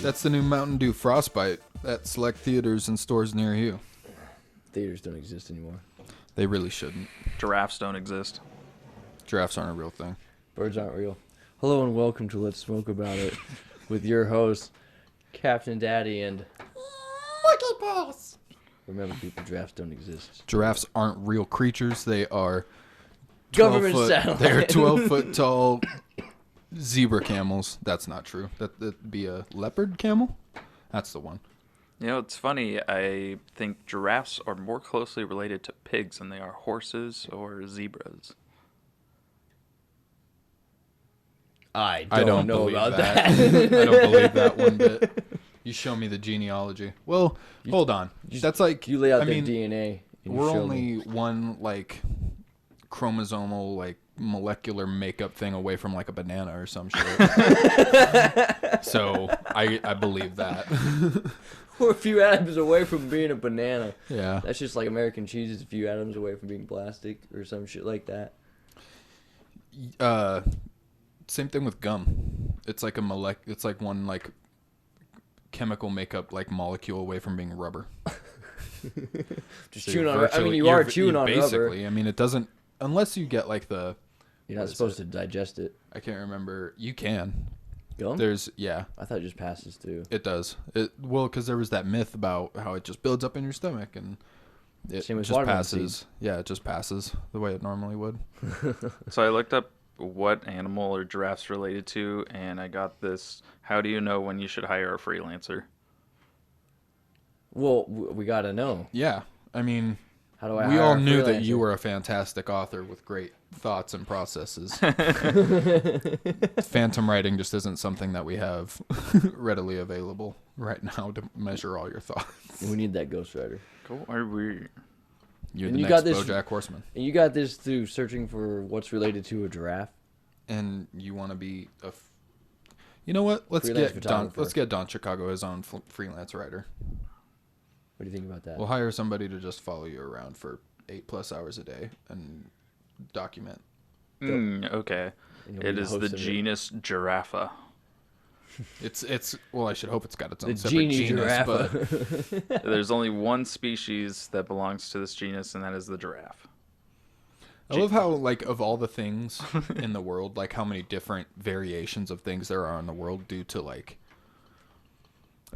That's the new Mountain Dew Frostbite at select theaters and stores near you. Theaters don't exist anymore. They really shouldn't. Giraffes don't exist. Giraffes aren't a real thing. Birds aren't real. Hello and welcome to Let's Smoke About It with your host, Captain Daddy and NookiePuss. Remember, people, giraffes don't exist. Giraffes aren't real creatures. They are Government satellite. They are 12-foot tall zebra camels. That's not true. That'd be a leopard camel. That's the one. You know, it's funny. I think giraffes are more closely related to pigs than they are horses or zebras. I don't know believe about that. I don't believe that one bit. You show me the genealogy. Well, hold on. That's like You lay out I their mean, DNA. And we're you show only me. one like chromosomal like molecular makeup thing away from like a banana or some shit. So I believe that. We're a few atoms away from being a banana. Yeah. That's just like American cheese is a few atoms away from being plastic or some shit like that. Same thing with gum. It's like it's like one like chemical makeup like molecule away from being rubber. Just So chewing you're on. I mean, you are chewing on basically. rubber. I mean, it doesn't unless you get like the. You're not supposed to digest it. I can't remember. You can. Gum? Yeah. I thought it just passes through. It does. Because there was that myth about how it just builds up in your stomach and it Same with just watermelon passes. seeds. Yeah, it just passes the way it normally would. So I looked up what animal are giraffes related to, and I got this. How do you know when you should hire a freelancer? Well, we gotta know. Yeah, I mean, How do I? we hire all a knew that you freelancer? were a fantastic author with great thoughts and processes. Phantom writing just isn't something that we have readily available right now to measure all your thoughts. We need that ghostwriter. Cool. Are we? You're And the you next got this- BoJack Horseman. And you got this through searching for what's related to a giraffe. And you want to be you know what? Let's Freelance get Don. photographer. Let's get Don Chicago his own freelance writer. What do you think about that? We'll hire somebody to just follow you around for 8+ hours a day and document. Okay. And you'll be It the is host the of it. genus Giraffa. It's well, I should hope it's got its own The separate genie genus, giraffe. but There's only one species that belongs to this genus, and that is the giraffe. I love how like of all the things in the world, like how many different variations of things there are in the world due to like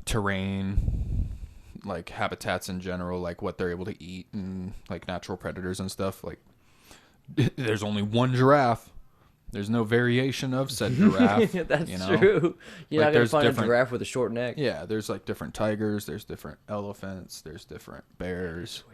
terrain, like habitats in general, like what they're able to eat and like natural predators and stuff. Like there's only one giraffe. There's no variation of said giraffe. That's you know? true. You're Like, not gonna there's find a different- giraffe with a short neck. Yeah, there's like different tigers, there's different elephants, there's different bears,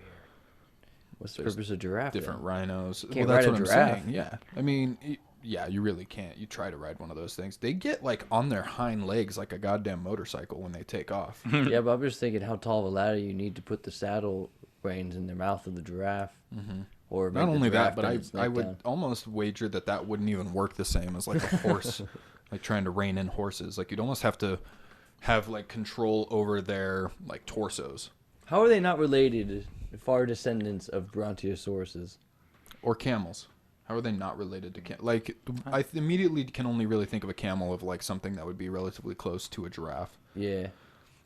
What's the There's purpose of giraffe? different rhinos. Can't Well, that's ride a what I'm giraffe. saying. Yeah, I mean, yeah, you really can't. You try to ride one of those things. They get like on their hind legs like a goddamn motorcycle when they take off. Then? Yeah, but I'm just thinking how tall of a ladder you need to put the saddle reins in the mouth of the giraffe. Mm-hmm. Or Not make the only that, giraffe but bend its I neck would down. almost wager that wouldn't even work the same as like a horse, like trying to rein in horses. Like you'd almost have to have like control over their like torsos How are they not related? Far descendants of brontosauruses. or camels. How are they not related to like? I immediately can only really think of a camel of like something that would be relatively close to a giraffe Yeah.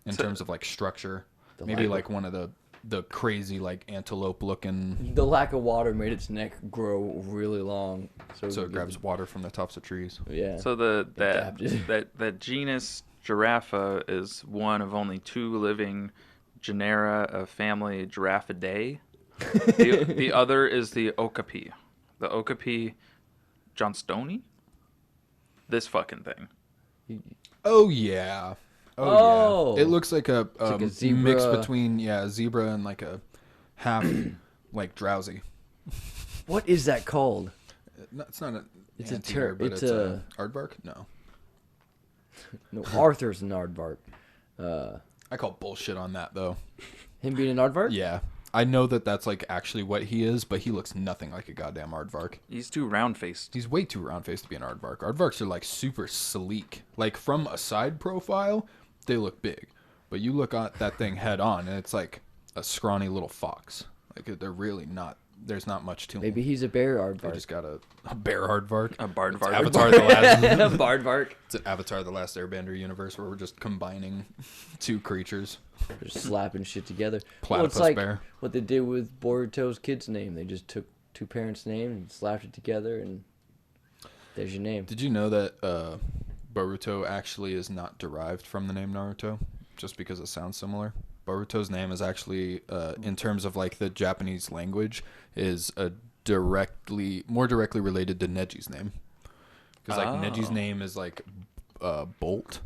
in terms of like structure. The Maybe lack like one of the crazy like antelope looking. The lack of water made its neck grow really long, So it grabs water from the tops of trees. Yeah. So Adapted. that genus Giraffa is one of only two living genera of family Giraffidae. The other is the okapi. The okapi johnstoni? This fucking thing. Oh yeah. Oh. Yeah. It looks like a, like a mix zebra. between a zebra and like a half like drowsy. What is that called? It's not an It's a anteater, but it's it's a- a aardvark. No, No, Arthur's an aardvark. I call bullshit on that though. Him being an aardvark? Yeah, I know that that's like actually what he is, but he looks nothing like a goddamn aardvark. He's too round faced. He's way too round faced to be an aardvark. Aardvarks are like super sleek. Like from a side profile, they look big, but you look at that thing head on, and it's like a scrawny little fox. Like they're really not there's not much to Maybe him. he's a bear They aardvark. just got a bear aardvark. A Bardvark. Avatar the last. Bardvark. It's an Avatar the Last Airbender universe where we're just combining two creatures. Just slapping shit together. Platypus it's like bear. what they did with Boruto's kid's name. They just took two parents' name and slapped it together, and there's your name. Did you know that Boruto actually is not derived from the name Naruto, just because it sounds similar? Boruto's name is actually, in terms of like the Japanese language, is more directly related to Neji's name. Because like Neji's name is like Bolt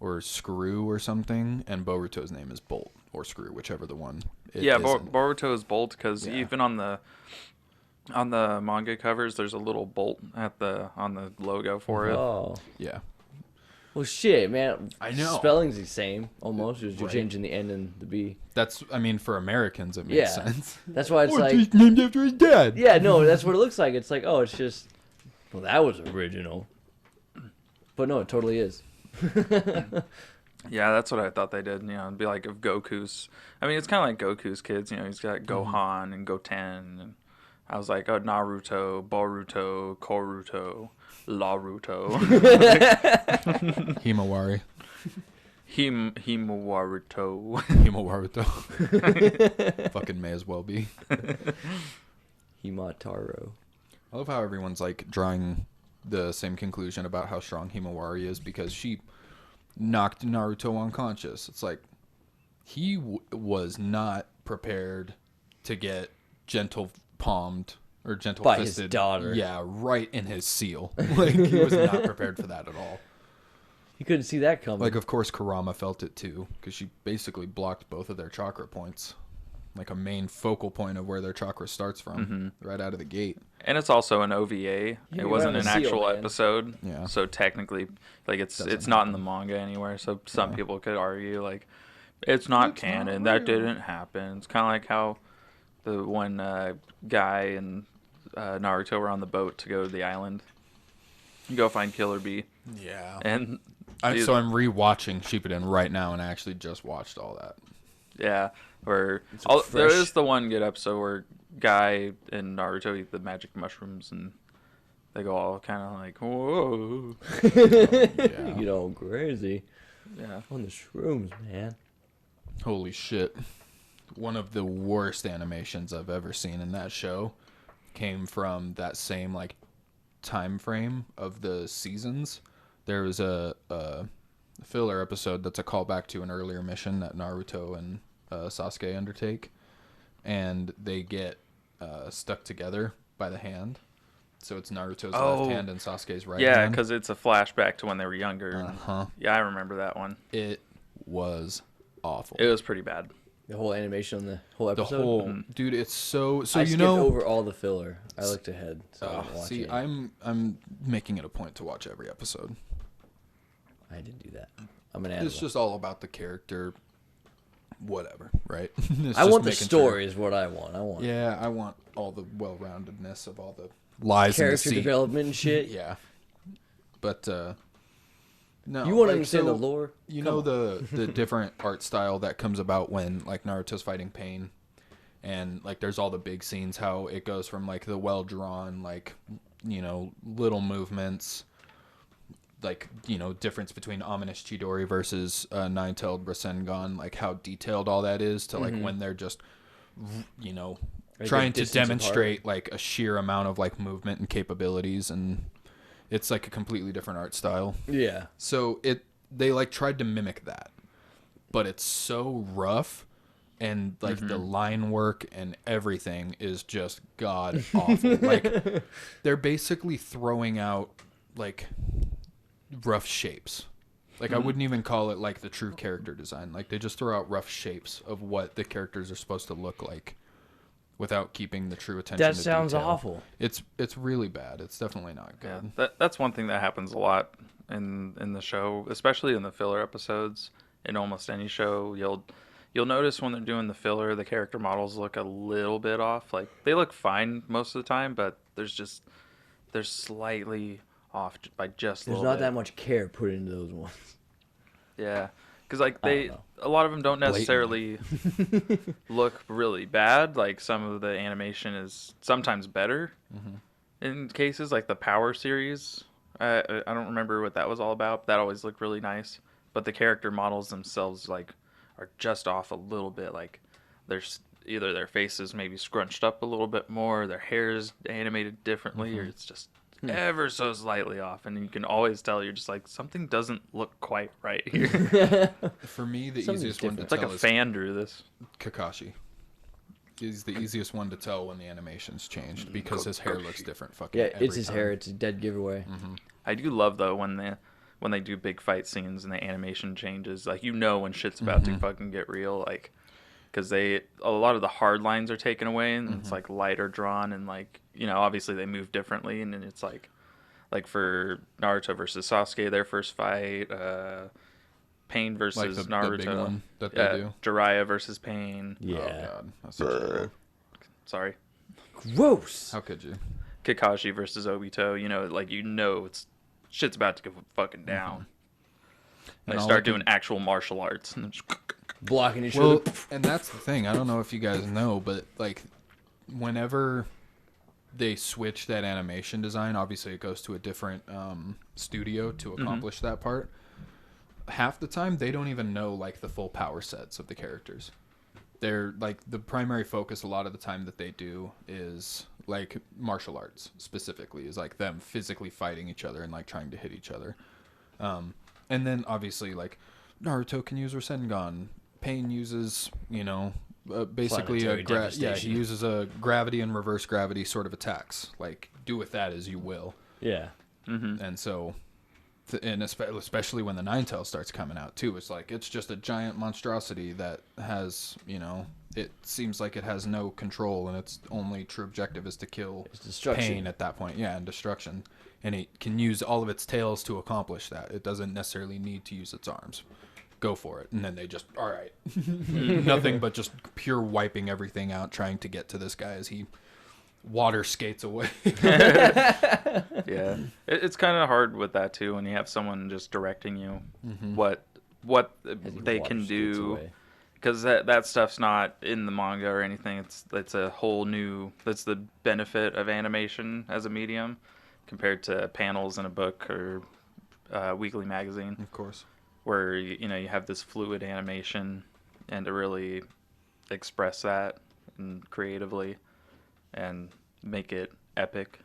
or Screw or something, and Boruto's name is Bolt or Screw, whichever the one. Boruto is Bolt because Yeah. even on the manga covers, there's a little bolt on the logo for it. Oh. Yeah. Well, shit, man. I know. Spelling's the same, almost. You're Right. changing the N and the B. That's, I mean, for Americans, it makes Yeah. sense. That's why it's Oh, like... he's named after his dad. Yeah, no, that's what it looks like. It's like, oh, it's just... Well, that was original. But no, it totally is. Yeah, that's what I thought they did. You know, it'd be like if Goku's. I mean, it's kind of like Goku's kids. You know, he's got Gohan and Goten, and I was like, oh, Naruto, Boruto, Koruto, Laruto, Himawari. Himawaruto. Himawaruto. Fucking may as well be. Himataro. I love how everyone's like drawing the same conclusion about how strong Himawari is because she knocked Naruto unconscious. It's like he was not prepared to get gentle palmed or gentle By his fisted. daughter. Yeah, right in his seal. Like he was not prepared for that at all. You couldn't see that coming. Like of course Kurama felt it too because she basically blocked both of their chakra points. Like a main focal point of where their chakra starts from, right out of the gate. And it's also an OVA. It wasn't a an seal, actual man. episode. Yeah. So technically, like it's Doesn't not in the manga anywhere. So some people could argue like it's not canon. That didn't happen. It's kind of like how the one guy and Naruto were on the boat to go to the island, go find Killer Bee, Yeah. and So I'm rewatching Shippuden right now, and I actually just watched all that. yeah, where fresh. there is the one good episode where Guy and Naruto eat the magic mushrooms and they go all kind of like whoa, Yeah. You know, crazy. yeah. On the shrooms, man. Holy shit. One of the worst animations I've ever seen in that show came from that same like time frame of the seasons. There was a filler episode that's a callback to an earlier mission that Naruto and Sasuke undertake, and they get stuck together by the hand. So it's Naruto's left hand and Sasuke's right Yeah, hand. because it's a flashback to when they were younger. Uh-huh. Yeah, I remember that one. It was awful. It was pretty bad. The whole animation on the whole The episode. whole dude, it's so I you skipped know. over all the filler. I looked ahead, so I didn't watch See, it. I'm making it a point to watch every episode. I didn't do that. I'm an It's animal. just all about the character, whatever, right? It's I just want the making sure- story is what I want. I want Yeah, I want all the well-roundedness of all the lies character and deceit. development and shit. Yeah, but no, You want to like, understand so, the lore? You Come know on. the different art style that comes about when like Naruto's fighting pain, and like there's all the big scenes. How it goes from like the well-drawn, like little movements, like difference between ominous Chidori versus nine-tailed Rasengan, like how detailed all that is to like when they're just Like, trying they're to distance demonstrate like a sheer amount of like movement and capabilities, and it's like a completely different art style. Yeah. So they like tried to mimic that, but it's so rough, and like the line work and everything is just god awful. Like they're basically throwing out like rough shapes. Like I wouldn't even call it like the true character design. Like they just throw out rough shapes of what the characters are supposed to look like without keeping the true attention That to sounds detail. awful. It's really bad. It's definitely not Yeah, good. that's one thing that happens a lot in the show, especially in the filler episodes. In almost any show, you'll notice when they're doing the filler, the character models look a little bit off. Like they look fine most of the time, but they're slightly off by just a There's little not bit. that much care put into those ones. Yeah, Because like I don't know. a lot of them don't Blatantly. necessarily look really bad. Like some of the animation is sometimes better in cases like the Power series. I don't remember what that was all about. That always looked really nice. But the character models themselves like are just off a little bit. Like there's either their faces maybe scrunched up a little bit more, their hair is animated differently, or it's just ever so slightly off, and you can always tell you're just like something doesn't look quite right here. For me, the Something's easiest one to different. It's like tell a is fan drew this. Kakashi. He's the easiest one to tell when the animation's changed because his hair looks different. Fucking Yeah, every it's his time. hair. It's a dead giveaway. I do love though when they do big fight scenes and the animation changes. Like when shit's about to fucking get real. Like because a lot of the hard lines are taken away and it's like lighter drawn and like obviously they move differently and then it's like for Naruto versus Sasuke, their first fight, Pain versus Like the Naruto, big one that they do. Jiraiya versus Pain. Yeah. Oh god, that's such a Sorry, Gross. How could you? Kakashi versus Obito. It's shit's about to go fucking down. And They all start I can- doing actual martial arts. And just, Blocking each Well, other. and that's the thing. I don't know if you guys know, but like, whenever they switch that animation design, obviously it goes to a different studio to accomplish that part. Half the time, they don't even know like the full power sets of the characters. They're like the primary focus a lot of the time that they do is like martial arts specifically, is like them physically fighting each other and like trying to hit each other. And then obviously like Naruto can use Rasengan. Pain uses, basically Planetary he devastation. uses a gravity and reverse gravity sort of attacks. Like do with that as you will. Yeah. And so, and especially when the Ninetale starts coming out too, it's just a giant monstrosity that has, it seems like it has no control and its only true objective is to kill It's destruction. Pain at that point. Yeah, and destruction. And it can use all of its tails to accomplish that. It doesn't necessarily need to use its arms. Go for it. And then they just, all right. Nothing but just pure wiping everything out, trying to get to this guy as he water skates away. yeah, it's kind of hard with that too when you have someone just directing you what As he they water can skates do. away. Because that stuff's not in the manga or anything. It's a whole new. That's the benefit of animation as a medium, compared to panels in a book or weekly magazine, Of course. where you have this fluid animation, and to really express that and creatively, and make it epic.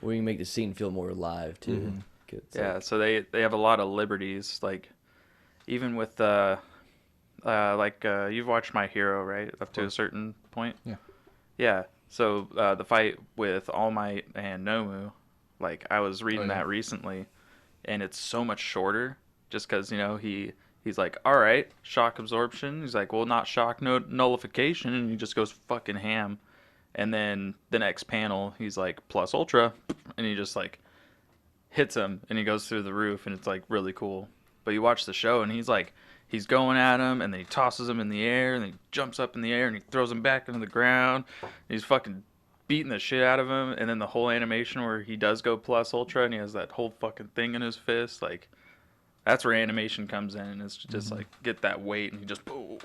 We can make the scene feel more alive too. It's Yeah, like- so they have a lot of liberties, like even with you've watched My Hero, right? Up to a certain point. Yeah. Yeah. So the fight with All Might and Nomu, like I was reading yeah. that recently, and it's so much shorter, just because he's like, all right, shock absorption. He's like, well, not shock nullification, and he just goes fucking ham. And then the next panel, he's like plus ultra, and he just like hits him, and he goes through the roof, and it's like really cool. But you watch the show, and he's going at him, and then he tosses him in the air, and then he jumps up in the air, and he throws him back into the ground. And he's fucking beating the shit out of him, and then the whole animation where he does go plus ultra, and he has that whole fucking thing in his fist, like that's where animation comes in, and it's just like get that weight, and he just boom,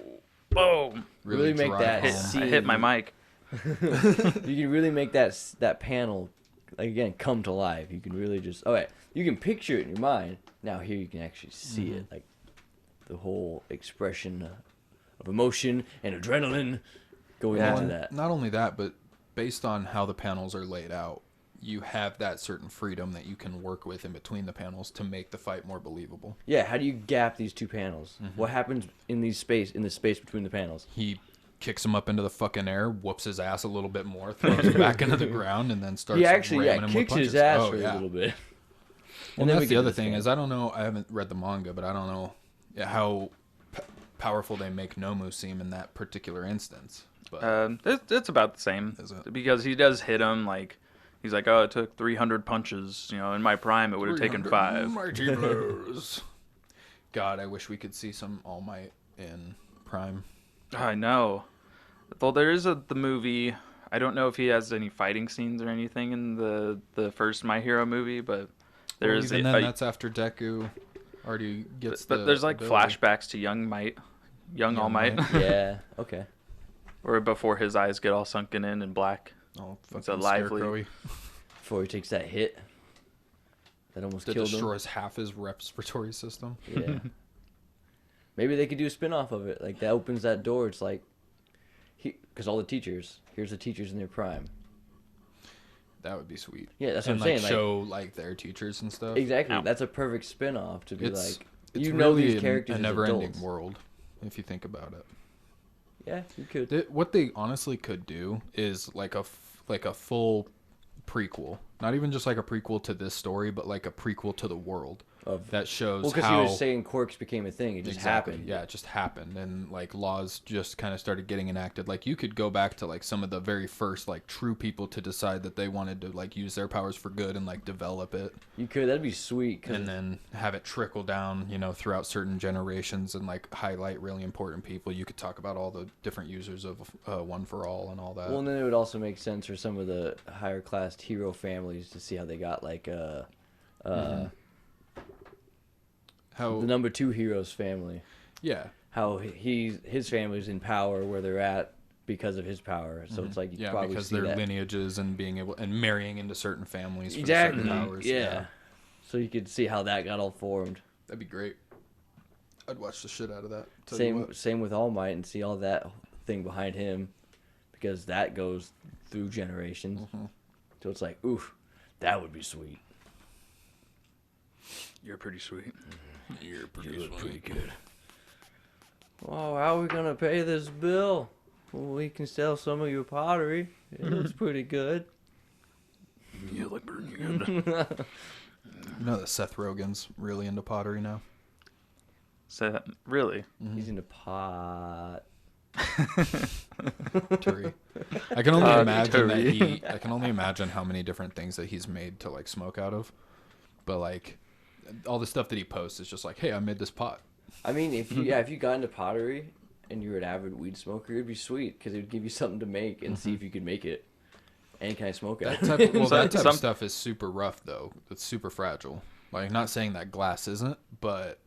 boom. Really make drive that home. scene- I hit my mic. you can really make that panel, like again, come to life. You can really just you can picture it in your mind. Now here you can actually see it, like the whole expression of emotion and adrenaline going Yeah. into And that. not only that, but based on how the panels are laid out, you have that certain freedom that you can work with in between the panels to make the fight more believable. Yeah, how do you gap these two panels? What happens in the space between the panels? He kicks him up into the fucking air, whoops his ass a little bit more, throws him back into the ground, and then starts He actually ramming him with kicks his punches. ass Oh, for yeah. a little bit. Well, And then we that's get the to other this thing game. is I don't know. I haven't read the manga, but I don't know how powerful they make Nomu seem in that particular instance. But It's about the same, Is it? because he does hit him like he's like, oh, it took 300 punches. In my prime, it would have taken 5. Mighty blows. God, I wish we could see some All Might in Prime. I know. Well, there is the movie. I don't know if he has any fighting scenes or anything in the first My Hero movie, but there Well, is even a, then, that's after Deku already gets But there's like ability. flashbacks to young All Might, Yeah. Okay. or before his eyes get all sunken in and black. Oh, It's a fucking lively- scarecrowy. Before he takes that hit, that almost That killed him. destroys half his respiratory system. Yeah. Maybe they could do a spin-off of it. Like, that opens that door. It's like, because all the teachers, here's the teachers in their prime. That would be sweet. Yeah, that's And what I'm saying. show like their teachers and stuff. Exactly. Yeah. That's a perfect spin-off to be It's like, it's you know really these characters a as never-ending adults. world, if you think about it. Yeah, you could. What they honestly could do is like a full prequel, not even just like a prequel to this story, but like a prequel to the world Of that shows Well, because how he was saying quirks became a thing. It just happened. Yeah, it just happened, and like laws just kind of started getting enacted. Like you could go back to like some of the very first like true people to decide that they wanted to like use their powers for good and like develop it, You could. That'd be sweet. 'Cause and then have it trickle down, throughout certain generations and like highlight really important people. You could talk about all the different users of One for All and all that. well, and then it would also make sense for some of the higher class hero families to see how they got like How the number 2 hero's family. yeah. How his family's in power where they're at because of his power. So it's like you Yeah, probably because see their that. lineages and being able and marrying into certain families for Exactly. certain powers. Yeah. So you could see how that got all formed. That'd be great. I'd watch the shit out of that. Tell you what. Same with All Might and see all that thing behind him because that goes through generations. Mm-hmm. So it's like, oof, that would be sweet. You're pretty sweet. You're You look pretty good. Oh, how are we gonna pay this bill? Well, we can sell some of your pottery. It looks pretty good. You look pretty good. You know that Seth Rogen's really into pottery now. So that, really? He's into pot. Turi. I can only imagine that Turi. I can only imagine how many different things that he's made to like smoke out of. But like all the stuff that he posts is just like, hey, I made this pot. I mean, if you got into pottery and you were an avid weed smoker, it'd be sweet because it would give you something to make and see if you could make it. And can I smoke it? That type, well, that type Some- of stuff is super rough though. It's super fragile. Like not saying that glass isn't, but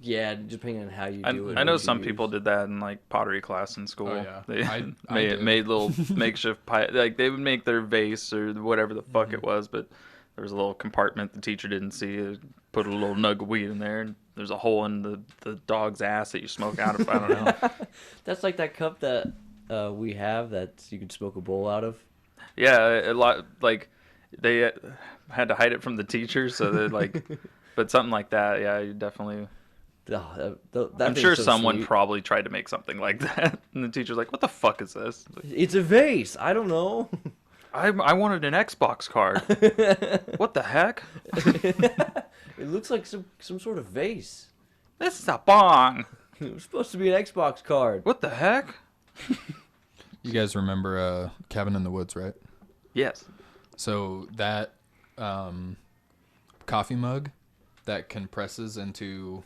Yeah, depending on how you do it. I know what you some use. people did that in like pottery class in school. Oh, yeah. They I did. made little makeshift pie. Like they would make their vase or whatever the fuck Mm-hmm. it was, but there was a little compartment the teacher didn't see. Put a little nug of weed in there, and there's a hole in the dog's ass that you smoke out of. I don't know. That's like that cup that we have that you can smoke a bowl out of. Yeah, a lot like they had to hide it from the teacher, so that like, but something like that. Yeah, you definitely. That I'm thing's sure so someone sweet. probably tried to make something like that, and the teacher's like, "What the fuck is this?" It's a vase. I don't know. I wanted an Xbox card. What the heck? It looks like some sort of vase. This is a bong. It was supposed to be an Xbox card. What the heck? you guys remember Cabin in the Woods, right? Yes. So that coffee mug that compresses into,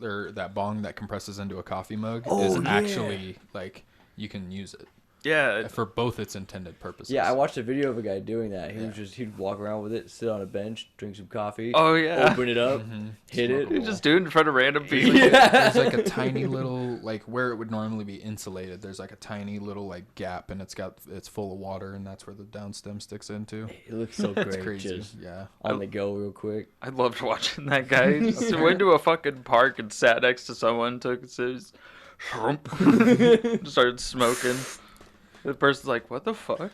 or that bong that compresses into a coffee mug is yeah. actually like you can use it Yeah. for both its intended purposes. Yeah, I watched a video of a guy doing that. Yeah. He'd walk around with it, sit on a bench, drink some coffee, Oh yeah. open it up, hit it. You just do it in front of random people. There's like a tiny little like where it would normally be insulated. There's like a tiny little like gap, and it's full of water, and that's where the down stem sticks into. It looks so great. It's crazy. Just Yeah. on the go real quick. I loved watching that guy. He just went to a fucking park and sat next to someone, took his started smoking. The person's like, "What the fuck?"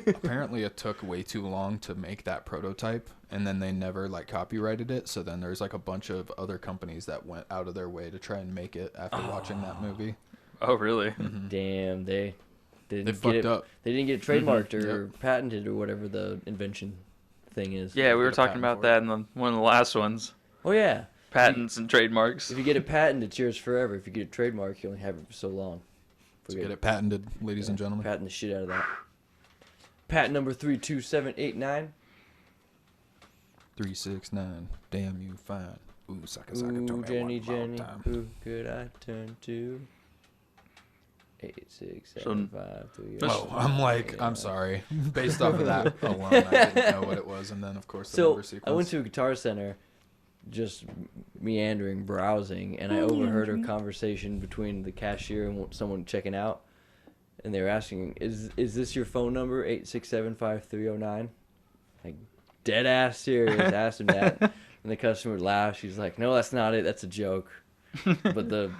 Apparently, it took way too long to make that prototype, and then they never like copyrighted it. So then there's like a bunch of other companies that went out of their way to try and make it after watching that movie. Oh really? Damn, they didn't They get fucked it. up. They didn't get it trademarked or Yep. patented or whatever the invention thing is. Yeah, we were Get a talking patent about for that in one of the last ones. Oh yeah. Patents and trademarks. If you get a patent, it's yours forever. If you get a trademark, you only have it for so long. So get it patented, ladies and gentlemen. Patent the shit out of that. Patent number 32789. 369. Damn you fine. Ooh, sucker, sucker, Ooh, told me Jenny, one more Jenny, time. who could I turn to? 86753. Oh, I'm sorry. Based off of that alone, I didn't know what it was, and then of course the So number sequence. I went to a Guitar Center just meandering, browsing, and I overheard a conversation between the cashier and someone checking out, and they were asking, "Is this your phone number? 8675309?" Like, dead ass serious. Asked him that, and the customer laughed. She's like, "No, that's not it. That's a joke." But the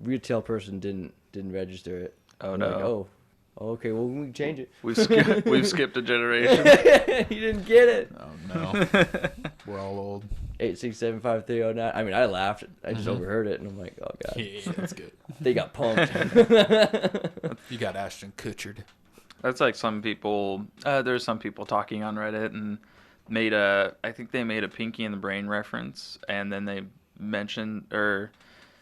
retail person didn't register it. Oh I'm no. like, oh, okay. Well, we can change it. We've skipped a generation. You didn't get it. Oh no, we're all old. 8675309. I mean, I laughed. I just overheard it, and I'm like, oh god. Yeah, that's good. They got pumped. You got Ashton Kutchered. That's like some people. There's some people talking on Reddit and I think they made a Pinky and the Brain reference, and then they mentioned, or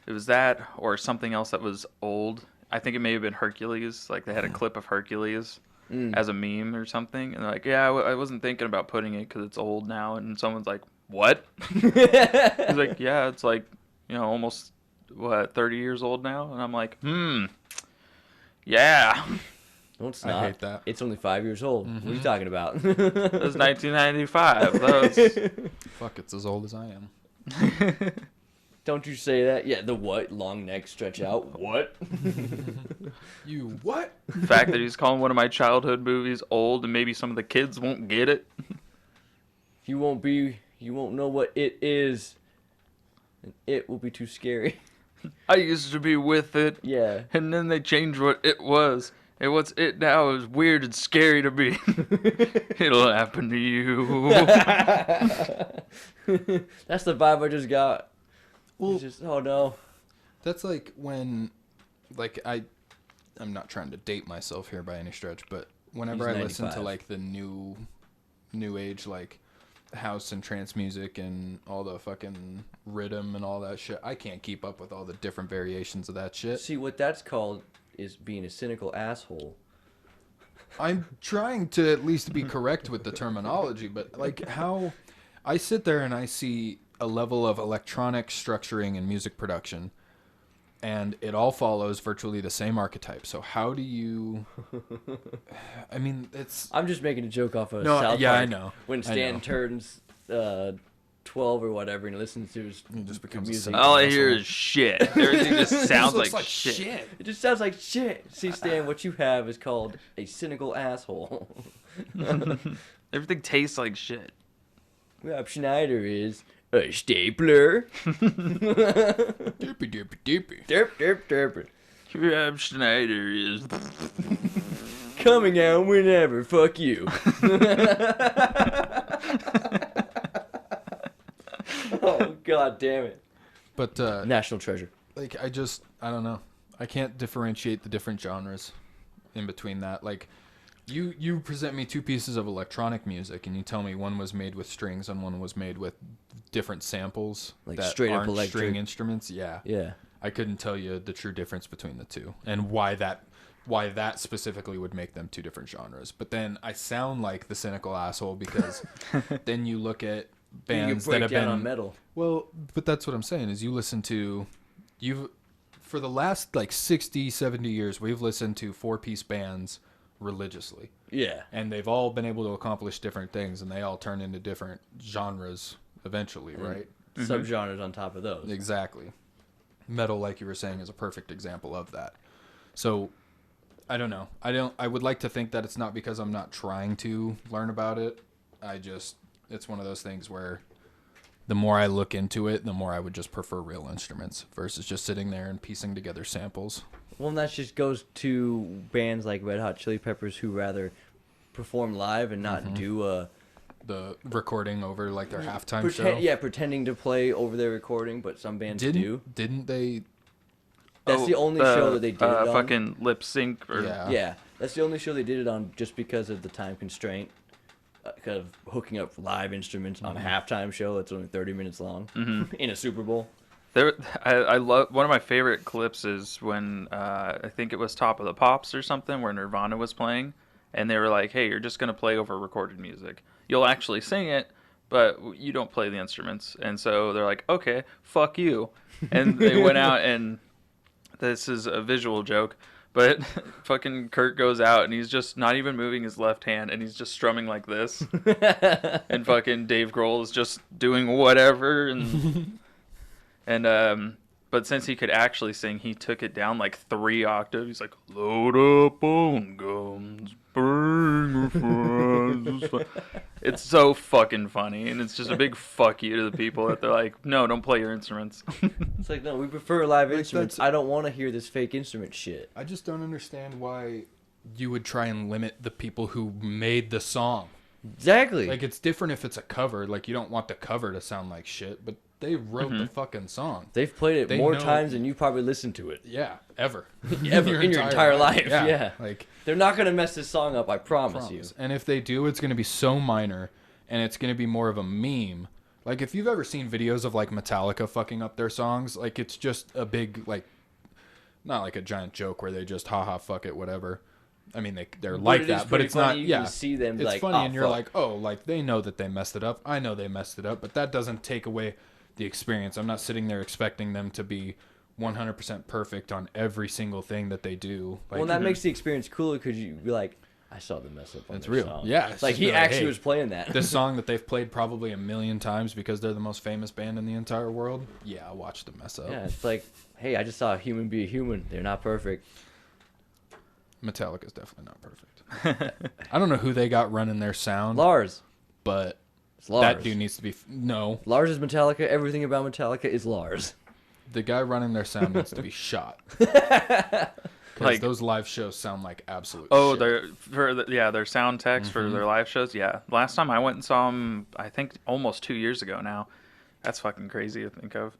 it was that or something else that was old. I think it may have been Hercules. Like they had a clip of Hercules as a meme or something, and they're like, yeah, I wasn't thinking about putting it because it's old now. And someone's like, what? He's like, yeah, it's like, almost 30 years old now. And I'm like, yeah. No, it's not. I hate that. It's only 5 years old. What are you talking about? That was 1995. Fuck, it's as old as I am. Don't you say that? Yeah, the what? Long neck, stretch out. What? You what? The fact that he's calling one of my childhood movies old, and maybe some of the kids won't get it. You won't know what it is. And it will be too scary. I used to be with it, Yeah. and then they changed what it was. And what's it now is weird and scary to me. It'll happen to you. That's the vibe I just got. Well, It's just, oh no. that's like when, like I'm not trying to date myself here by any stretch, but whenever He's I listen to 95. like the new age like house and trance music and all the fucking rhythm and all that shit, I can't keep up with all the different variations of that shit. See, what that's called is being a cynical asshole. I'm trying to at least be correct with the terminology, but like how I sit there and I see a level of electronic structuring and music production, and it all follows virtually the same archetype. So how do you? I mean, it's. I'm just making a joke off of No, South yeah, Park. I know. When I Stan know. turns 12 or whatever and listens to his He just becomes a music. cynical All I hear is shit. Everything just sounds looks like shit. It just sounds like shit. See, Stan, what you have is called a cynical asshole. Everything tastes like shit. Rob Schneider is a stapler. Doopy doopy doopy. Derp, derp, derp. Rob Schneider is. Coming out whenever. Fuck you. Oh, god damn it. But National treasure. like I don't know. I can't differentiate the different genres in between that. Like you present me two pieces of electronic music and you tell me one was made with strings and one was made with different samples Like that straight up aren't electric. string instruments. Yeah. Yeah. I couldn't tell you the true difference between the two and why that specifically would make them two different genres. But then I sound like the cynical asshole because then you look at bands you break that have down been on metal. well, but that's what I'm saying is for the last like 60, 70 years, we've listened to 4-piece bands religiously. Yeah. And they've all been able to accomplish different things and they all turn into different genres eventually, right? Subgenres on top of those. Exactly. Metal, like you were saying, is a perfect example of that. So, I don't know. I would like to think that it's not because I'm not trying to learn about it. It's one of those things where the more I look into it, the more I would just prefer real instruments versus just sitting there and piecing together samples. Well, and that just goes to bands like Red Hot Chili Peppers who rather perform live and not do The recording over like their halftime show. yeah, pretending to play over their recording, but some bands do. Didn't they? That's the only show that they did it on. Fucking lip sync. Or, Yeah, that's the only show they did it on just because of the time constraint. Kind of hooking up live instruments on a halftime show that's only 30 minutes long in a Super Bowl. I love one of my favorite clips is when I think it was Top of the Pops or something where Nirvana was playing, and they were like, "Hey, you're just gonna play over recorded music. You'll actually sing it, but you don't play the instruments." And so they're like, "Okay, fuck you," and they went out and this is a visual joke, But fucking Kurt goes out and he's just not even moving his left hand and he's just strumming like this. And fucking Dave Grohl is just doing whatever and but since he could actually sing, he took it down like 3 octaves. He's like, load up on guns, bring your friends. It's so fucking funny, and it's just a big fuck you to the people that they're like, no, don't play your instruments. It's like, no, we prefer live Like, instruments. I don't want to hear this fake instrument shit. I just don't understand why you would try and limit the people who made the song. Exactly. Like, it's different if it's a cover. Like, you don't want the cover to sound like shit, but they wrote the fucking song. They've played it They more know- times than you probably listened to it. Yeah, ever. Ever in your entire life. Yeah. Like, They're not going to mess this song up, I promise you. And if they do, it's going to be so minor, and it's going to be more of a meme. Like, if you've ever seen videos of, like, Metallica fucking up their songs, like, it's just a big, like, not like a giant joke where they just, haha, fuck it, whatever. I mean, they're like that, but it's funny. not, You yeah. can see them It's like, funny, oh, and you're fuck. like, oh, like, they know that they messed it up. I know they messed it up, but that doesn't take away the experience. I'm not sitting there expecting them to be 100% perfect on every single thing that they do. Like, Well, that makes the experience cooler because you be like, I saw them mess up on It's their real. song. Yeah, it's Like, just he like, actually hey, was playing that. this song that they've played probably 1,000,000 times because they're the most famous band in the entire world. Yeah, I watched them mess up. Yeah, it's like, hey, I just saw a human be a human. They're not perfect. Metallica's definitely not perfect. I don't know who they got running their sound, Lars. but It's Lars. that dude needs to be... No, Lars is Metallica. Everything about Metallica is Lars. the guy running their sound needs to be shot. Because Like- those live shows sound like absolute Oh, shit. their sound techs for their live shows. Yeah, last time I went and saw them, I think almost 2 years ago now. That's fucking crazy to think of.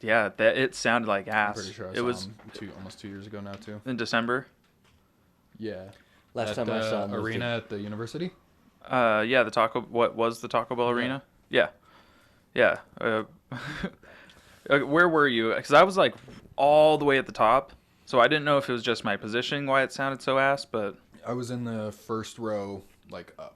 Yeah, it sounded like I'm ass. pretty sure I It saw was him almost 2 years ago now, too. in December. Yeah. Last At time I the saw him was arena at the university? Yeah, what was the Taco Bell arena? Yeah. Where were you? Because I was like all the way at the top, so I didn't know if it was just my positioning why it sounded so ass, but I was in the first row, like, up.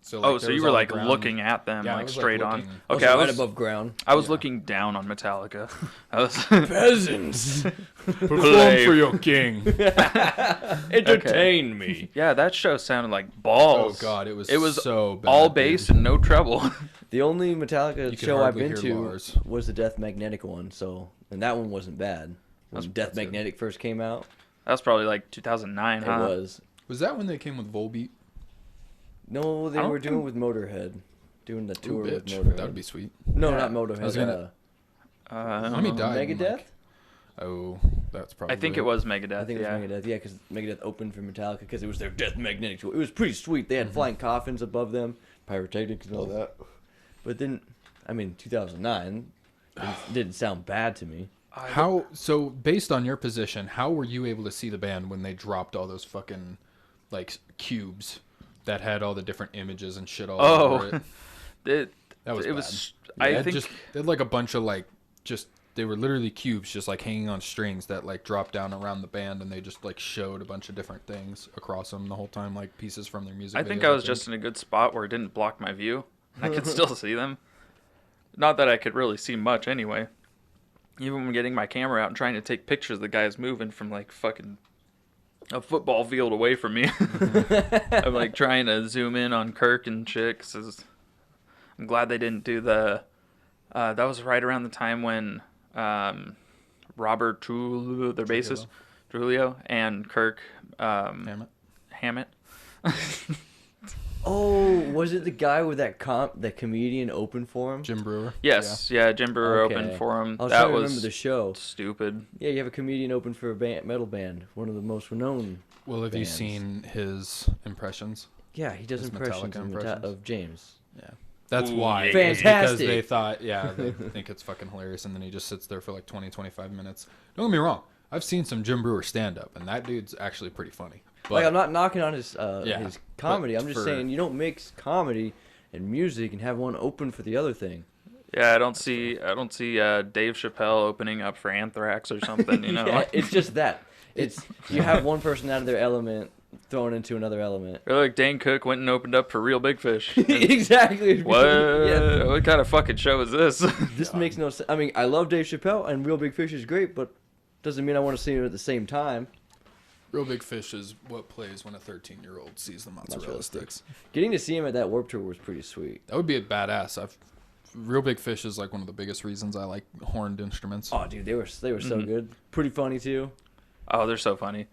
So, oh, like, so there you was were all the like ground. looking at them Yeah, I like was, like, straight on. looking- Okay, also I right was above ground. I was Yeah. looking down on Metallica. I was Peasants. Perform Play. for your king. Entertain me. Yeah, that show sounded like balls. Oh, God, it was so bad, all dude. bass and no treble. The only Metallica You could show I've hardly been hear to Lars. was the Death Magnetic one, and that one wasn't bad. When Death that's good. Magnetic first came out, That was probably like 2009, huh? it was. Was that when they came with Volbeat? No, they I don't were doing think- with Motorhead. Doing the tour with Bitch. Motorhead. That would be sweet. No, Yeah. not Motorhead. I was gonna- Let me die. Megadeth? Oh, that's probably. I think it was Megadeth. I think it was yeah. Megadeth. Yeah, because Megadeth opened for Metallica because it was their Death Magnetic tour. It was pretty sweet. They had flying coffins above them, pyrotechnics and all that. But then, I mean, 2009 didn't sound bad to me. How so? Based on your position, how were you able to see the band when they dropped all those fucking like cubes that had all the different images and shit all over it? That was it bad. was. Yeah, I it think just they had like a bunch of like just they were literally cubes just like hanging on strings that like dropped down around the band and they just like showed a bunch of different things across them the whole time, like pieces from their music. I think videos, I was just in a good spot where it didn't block my view. I could still see them. Not that I could really see much anyway. Even when getting my camera out and trying to take pictures of the guys moving from like fucking a football field away from me. I'm like trying to zoom in on Kirk and shit. 'Cause I'm glad they didn't do the. That was right around the time when Robert Trujillo, their bassist, Trujillo, and Kirk Hammett. Oh, was it the guy with that comedian open for him? Jim Brewer. Yes, yeah, Jim Brewer Okay. opened for him. I was That trying to was remember the show. stupid. Yeah, you have a comedian open for a metal band, one of the most renowned. Well, have you bands. seen his impressions? Yeah, he does His impressions, Metallica of, impressions? of James. Yeah. That's Ooh, why. yeah. It's because Fantastic. they thought, yeah, they think it's fucking hilarious, and then he just sits there for like 20, 25 minutes. Don't get me wrong. I've seen some Jim Brewer stand-up, and that dude's actually pretty funny. But Like, I'm not knocking on his Yeah, his comedy. but I'm just for- saying you don't mix comedy and music and have one open for the other thing. Yeah, I don't see Dave Chappelle opening up for Anthrax or something. You know, Yeah, it's just that. It's you have one person out of their element thrown into another element. or like Dane Cook went and opened up for Real Big Fish. Exactly. What? Yeah. What kind of fucking show is this? This makes no sense. I mean, I love Dave Chappelle, and Real Big Fish is great, but Doesn't mean I want to see it at the same time. Real Big Fish is what plays when a 13-year-old sees the mozzarella sticks. Getting to see him at that Warped Tour was pretty sweet. That would be a badass. Real Big Fish is like one of the biggest reasons I like horned instruments. Oh, dude, they were so good. Pretty funny too. Oh, they're so funny.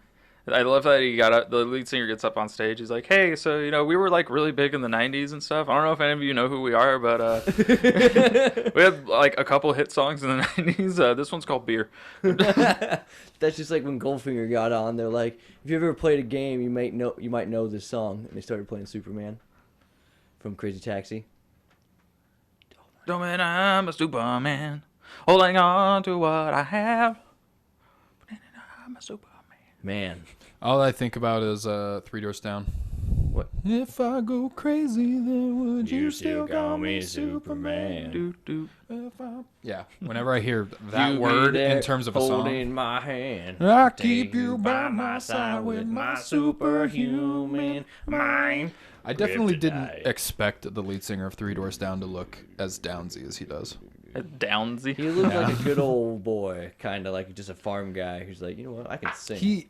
I love that he got up. The lead singer gets up on stage. He's like, "Hey, so we were like really big in the '90s and stuff. I don't know if any of you know who we are, but we had like a couple hit songs in the '90s. This one's called Beer." That's just like when Goldfinger got on. They're like, if you ever played a game, you might know this song, and they started playing Superman from Crazy Taxi. Don't mean I'm a Superman, holding on to what I have. I'm a Superman. Man, all I think about is Three Doors Down. What? If I go crazy, then would you still call me Superman? Yeah, whenever I hear that word in terms of a song, holding my hand, I keep you by my side with my superhuman mind. I definitely didn't expect the lead singer of Three Doors Down to look as downsy as he does. Downsy. He looked like a good old boy, kind of like just a farm guy who's like, you know what, I can sing. He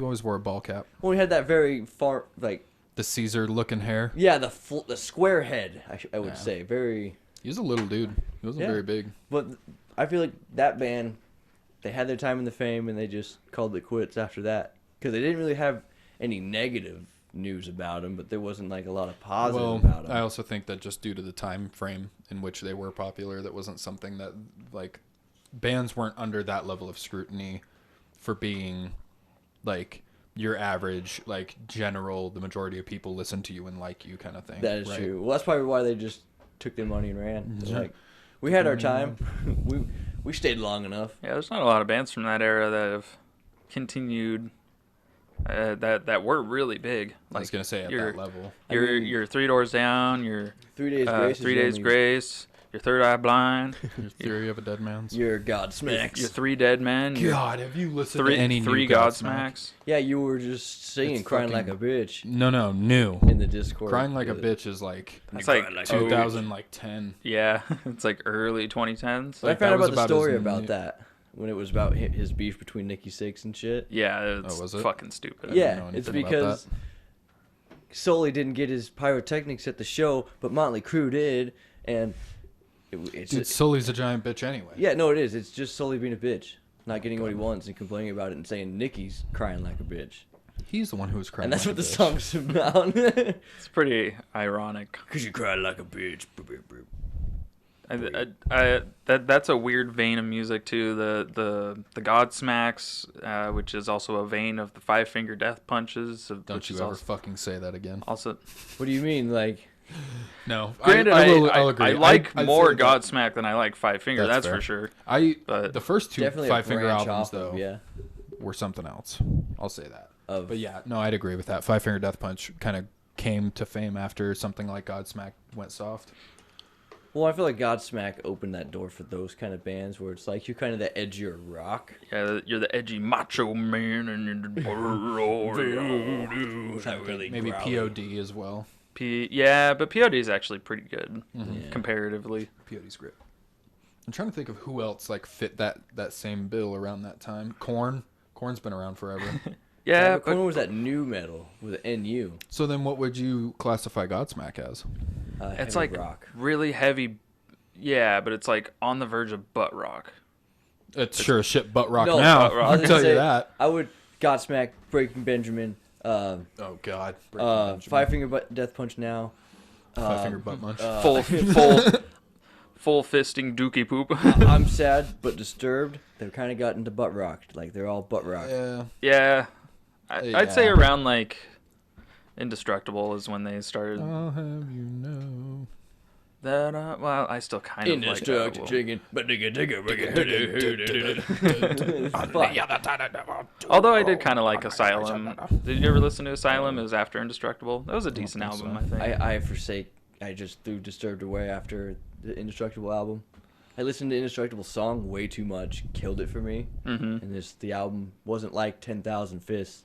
always wore a ball cap. Well, he had that very far, like the Caesar looking hair. Yeah, the square head. I would say very. He was a little dude. He wasn't very big. But I feel like that band, they had their time in the fame and they just called it quits after that because they didn't really have any negative news about him, but there wasn't like a lot of positive about him. I also think that just due to the time frame in which they were popular, that wasn't something that like bands weren't under that level of scrutiny for being like your average, like general, the majority of people listen to you and like you kind of thing. That is true. Well, that's probably why they just took their money and ran. Like, we had our time. we stayed long enough. Yeah, there's not a lot of bands from that era that have continued that were really big. Like, I was gonna say at that level. Your Three Doors Down, your 3 Days Grace, 3 Days Grace, your Third Eye Blind, your Theory of a Dead Man's, your Godsmacks, your Three Dead Men. God, have you listened to any three new Godsmacks? Yeah, you were just singing "Crying Like a Bitch." No, new. In the Discord, "Crying Like a Bitch" is like it's like 2010. Yeah, it's like early 2010s. I found out about the story about that. When it was about his beef between Nikki Sixx and shit. Yeah, it's fucking stupid. Yeah, it's because Sully didn't get his pyrotechnics at the show, but Motley Crue did, and dude, Sully's a giant bitch anyway. Yeah, no, it is. It's just Sully being a bitch, not getting what he wants and complaining about it and saying Nikki's crying like a bitch. He's the one who was crying. And that's like what the bitch. song's about. It's pretty ironic. Cause you cried like a bitch. That's a weird vein of music too. The Godsmacks, which is also a vein of the Five Finger Death Punches. Don't you ever fucking say that again. Also, what do you mean, like? No, granted, I'll agree. I like I'd more Godsmack than I like Five Finger. That's fair. for sure. But the first two Five Finger albums though, were something else. I'll say that. But yeah, no, I'd agree with that. Five Finger Death Punch kind of came to fame after something like Godsmack went soft. Well, I feel like Godsmack opened that door for those kind of bands where it's like you're kind of the edgier rock. Yeah, you're the edgy macho man, and really maybe POD as well. Yeah, but POD is actually pretty good comparatively. POD's great. I'm trying to think of who else like fit that same bill around that time. Korn's been around forever. Yeah, but Korn was that new metal with an NU. So then, what would you classify Godsmack as? It's like rock. Really heavy. Yeah, but it's like on the verge of butt rock. It's sure as shit butt rock now. Butt rock. I'll tell you that. I would Godsmack, Breaking Benjamin. Oh God. Five Finger Death Punch now. Five Finger Butt Munch. Full fisting dookie poop. I'm sad but disturbed. They're kind of got into butt rock. Like they're all butt rock. Yeah. I'd say around like Indestructible is when they started. I'll have you know that. Well, I still kind of like that. Although I did kind of like Asylum. Did you ever listen to Asylum? It was after Indestructible. That was a decent album, I think. I just threw Disturbed away after the Indestructible album. I listened to Indestructible song way too much, killed it for me. And the album wasn't like 10,000 Fists.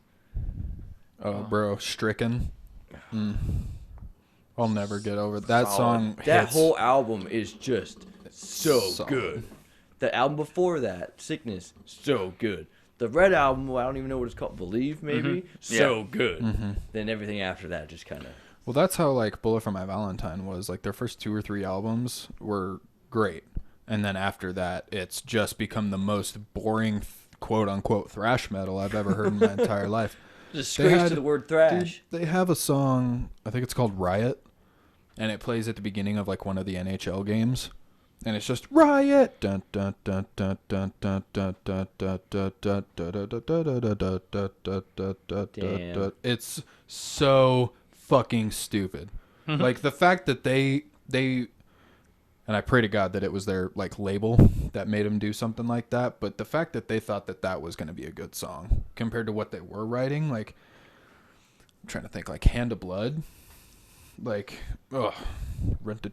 Oh, bro, Stricken. I'll never get over that song. That whole album is just so good. The album before that, Sickness, so good. The Red album, I don't even know what it's called, Believe maybe, so good. Then everything after that just kind of. Well, that's how like Bullet for My Valentine was. Like their first 2 or 3 albums were great, and then after that, it's just become the most boring, quote unquote, thrash metal I've ever heard in my entire life. Disgrace to the word thrash. Dude, they have a song, I think it's called Riot, and it plays at the beginning of like one of the NHL games. And it's just Riot. Dun, dun, dun, dun, dun, dun, dun, dun, dun, dun, dun, dun, dun. It's so fucking stupid. Like the fact that they and I pray to God that it was their like label that made them do something like that, but the fact that they thought that that was going to be a good song compared to what they were writing, like I'm trying to think, like Hand of Blood, like ugh. Not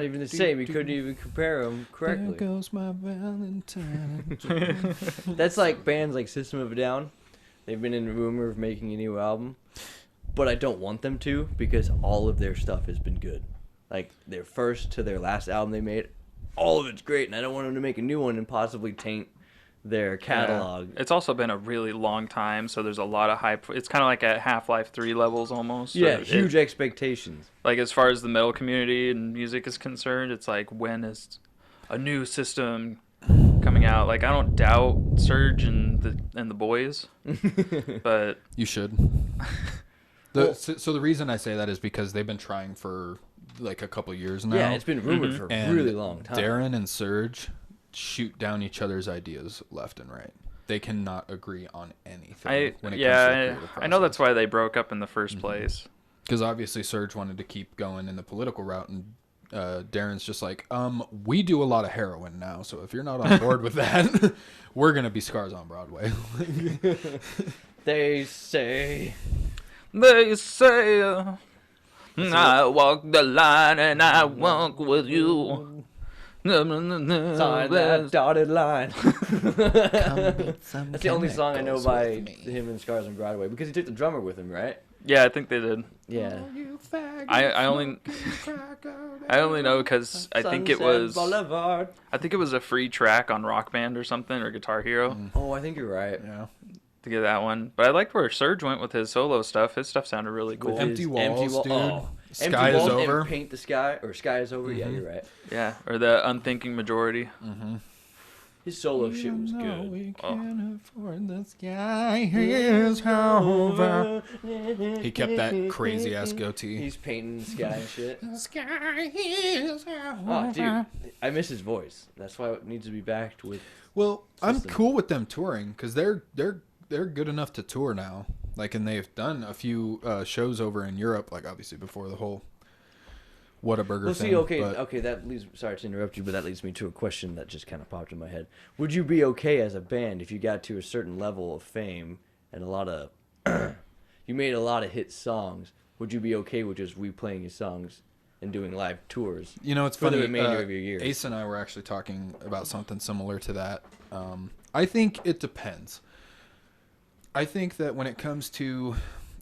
even the same. You couldn't even compare them correctly. There goes my Valentine. That's like bands like System of a Down. They've been in the rumor of making a new album, but I don't want them to because all of their stuff has been good. Like their first to their last album they made, all of it's great, and I don't want them to make a new one and possibly taint their catalog. Yeah. It's also been a really long time, so there's a lot of hype. It's kind of like at Half-Life 3 levels almost. Yeah, huge expectations. Like as far as the metal community and music is concerned, it's like, when is a new system coming out? Like I don't doubt Surge and the boys, but you should. So the reason I say that is because they've been trying for like a couple years now. Yeah, it's been rumored for a really long time. Darren and Surge shoot down each other's ideas left and right. They cannot agree on anything when it comes to the creative I know that's process. why they broke up in the first place. Because obviously Surge wanted to keep going in the political route, and Darren's just like, we do a lot of heroin now, so if you're not on board with that, we're gonna be Scars on Broadway. They say I walk the line and I walk with you. Sign that dotted line. That's the only song I know by him and Scars on Broadway, because he took the drummer with him, right? Yeah, I think they did. Yeah. I only know because I think it was Boulevard. I think it was a free track on Rock Band or something, or Guitar Hero. Oh, I think you're right. Yeah. To get that one. But I liked where Surge went with his solo stuff. His stuff sounded really cool. With Empty his Walls, dude. Oh. Sky Empty is Walls Over. And Paint the Sky, or Sky is Over. Yeah, you're right. Yeah, or the Unthinking Majority. His solo shit was good. We can't afford the sky is over. He kept that crazy ass goatee. He's painting the sky and shit. The sky is over. Oh, dude, I miss his voice. That's why it needs to be backed with. Well, I'm System. cool with them touring because they're good enough to tour now. Like, and they've done a few shows over in Europe. Like, obviously before the whole Whataburger Well, thing. see, okay, but okay. That leads. Sorry to interrupt you, but that leads me to a question that just kind of popped in my head. Would you be okay as a band if you got to a certain level of fame and a lot of, you made a lot of hit songs? Would you be okay with just replaying your songs and doing live tours? You know, it's for funny. the remainder of your years. Ace and I were actually talking about something similar to that. I think it depends. I think that when it comes to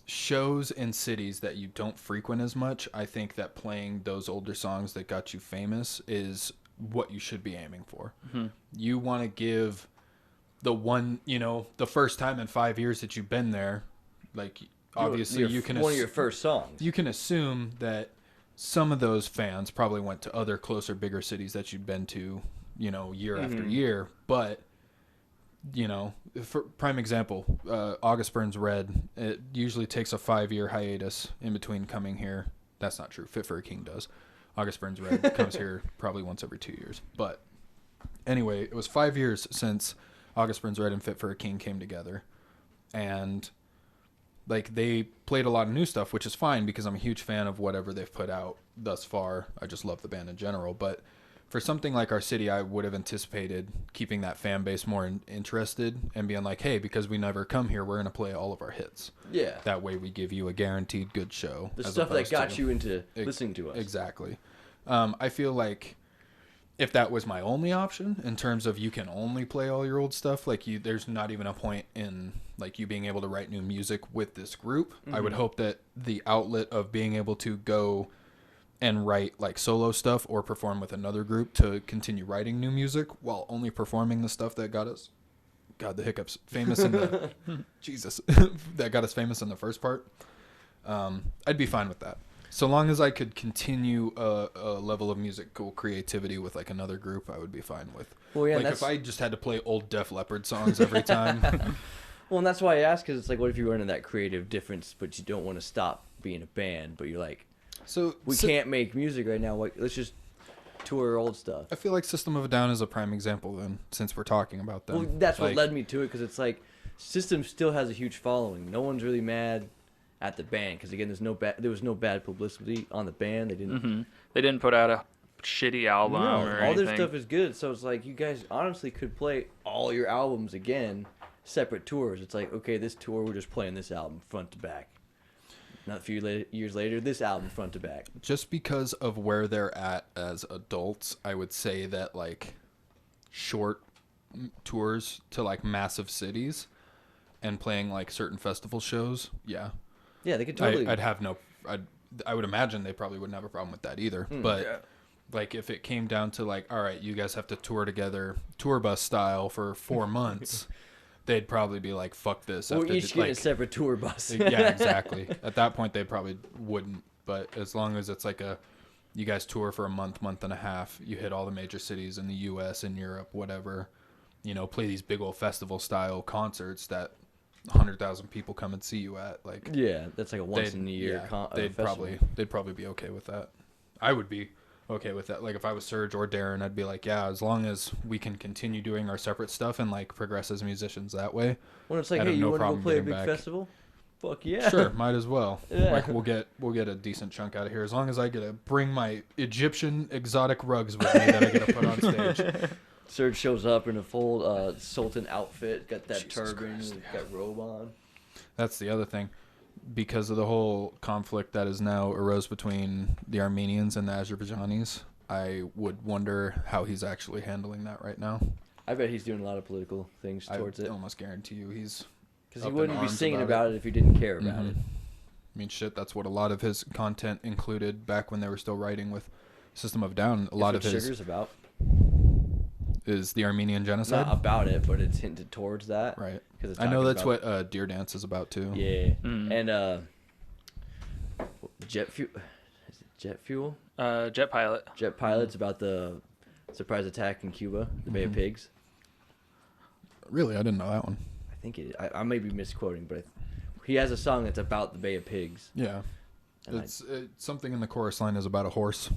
shows in cities that you don't frequent as much, I think that playing those older songs that got you famous is what you should be aiming for. You want to give the one, the first time in 5 years that you've been there, like obviously you can one of your first songs. You can assume that some of those fans probably went to other closer, bigger cities that you'd been to, year after year, but for prime example, August Burns Red, it usually takes a 5-year hiatus in between coming here. That's not true. Fit for a King does. August Burns Red comes here probably once every 2 years. But anyway, it was 5 years since August Burns Red and Fit for a King came together. And like they played a lot of new stuff, which is fine because I'm a huge fan of whatever they've put out thus far. I just love the band in general. But for something like our city, I would have anticipated keeping that fan base more interested and being like, hey, because we never come here, we're going to play all of our hits. Yeah. That way we give you a guaranteed good show. The stuff that got you into listening to us. Exactly. I feel like if that was my only option in terms of you can only play all your old stuff, like there's not even a point in like you being able to write new music with this group. I would hope that the outlet of being able to go and write like solo stuff or perform with another group to continue writing new music while only performing the stuff that got us, God, the hiccups, famous in the, Jesus, that got us famous in the first part. I'd be fine with that. So long as I could continue a level of musical creativity with like another group, I would be fine with. Well, yeah, like if I just had to play old Def Leppard songs every time. Well, and that's why I asked, because it's like, what if you run into that creative difference, but you don't want to stop being a band, but you're like, we can't make music right now. Let's just tour old stuff. I feel like System of a Down is a prime example then, since we're talking about them. Well, that's what led me to it, because it's like, System still has a huge following. No one's really mad at the band, because again, there was no bad publicity on the band. They didn't put out a shitty album or anything. All their stuff is good, so it's like, you guys honestly could play all your albums again, separate tours. It's like, okay, this tour, we're just playing this album front to back. Not a few years later, this album front to back. Just because of where they're at as adults, I would say that like short tours to like massive cities and playing like certain festival shows, yeah, they could totally. I would imagine they probably wouldn't have a problem with that either. But like if it came down to like, all right, you guys have to tour together, tour bus style for 4 months. They'd probably be like, fuck this. We're each getting a separate tour bus. Yeah, exactly. At that point, they probably wouldn't. But as long as it's like you guys tour for a month and a half, you hit all the major cities in the U.S. and Europe, whatever, play these big old festival style concerts that 100,000 people come and see you at. Like, yeah, that's like a once in a year festival. They'd probably be okay with that. I would be okay with that. Like if I was Serge or Darren, I'd be like, yeah, as long as we can continue doing our separate stuff and like progress as musicians that way. When it's like, hey, you want to go play a big festival? Fuck yeah. Sure, might as well. Yeah. Like we'll get a decent chunk out of here as long as I get to bring my Egyptian exotic rugs with me that I get to put on stage. Serge shows up in a full Sultan outfit, got that Jesus turban, Christ, got robe on. That's the other thing. Because of the whole conflict that is now arose between the Armenians and the Azerbaijanis, I would wonder how he's actually handling that right now. I bet he's doing a lot of political things towards it. I almost guarantee you he's... Because he wouldn't be singing about it if he didn't care about it. I mean, shit, that's what a lot of his content included back when they were still writing with System of a Down. A lot of his... Sugar's about. Is the Armenian genocide? Not about it, but it's hinted towards that. Right. It's I know that's what Deer Dance is about, too. Yeah. And Jet Fuel... Is it Jet Fuel? Jet Pilot. Jet Pilot's about the surprise attack in Cuba, the Bay of Pigs. Really? I didn't know that one. I think it is. I may be misquoting, but he has a song that's about the Bay of Pigs. Yeah. It's something in the chorus line is about a horse.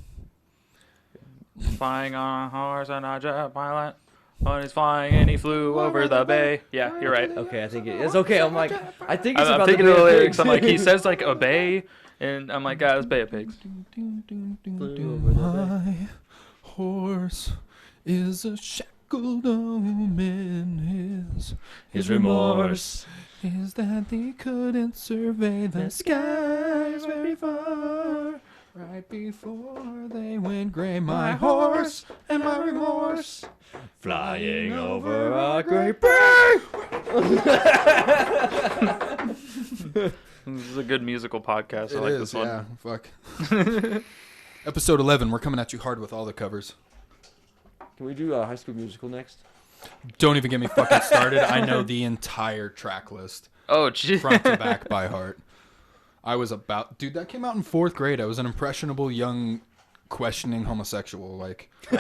Flying on a horse on a jet pilot. When he's flying and he flew over the bay. Yeah, you're right. Okay, I think it's okay. I'm like, I think it's I'm about thinking the of Bay the of lyrics. Pigs. I'm like, he says like a bay, and I'm like, God, it's Bay of Pigs. My horse is a shackled omen. His remorse is that they couldn't survey the skies very far. Right before they went gray, my horse and my remorse flying over a great bay. This is a good musical podcast. I like this one. Yeah, fuck. Episode 11, we're coming at you hard with all the covers. Can we do High School Musical next? Don't even get me fucking started. I know the entire track list. Oh, gee. Front to back by heart. Dude, that came out in 4th grade. I was an impressionable young questioning homosexual. Like, you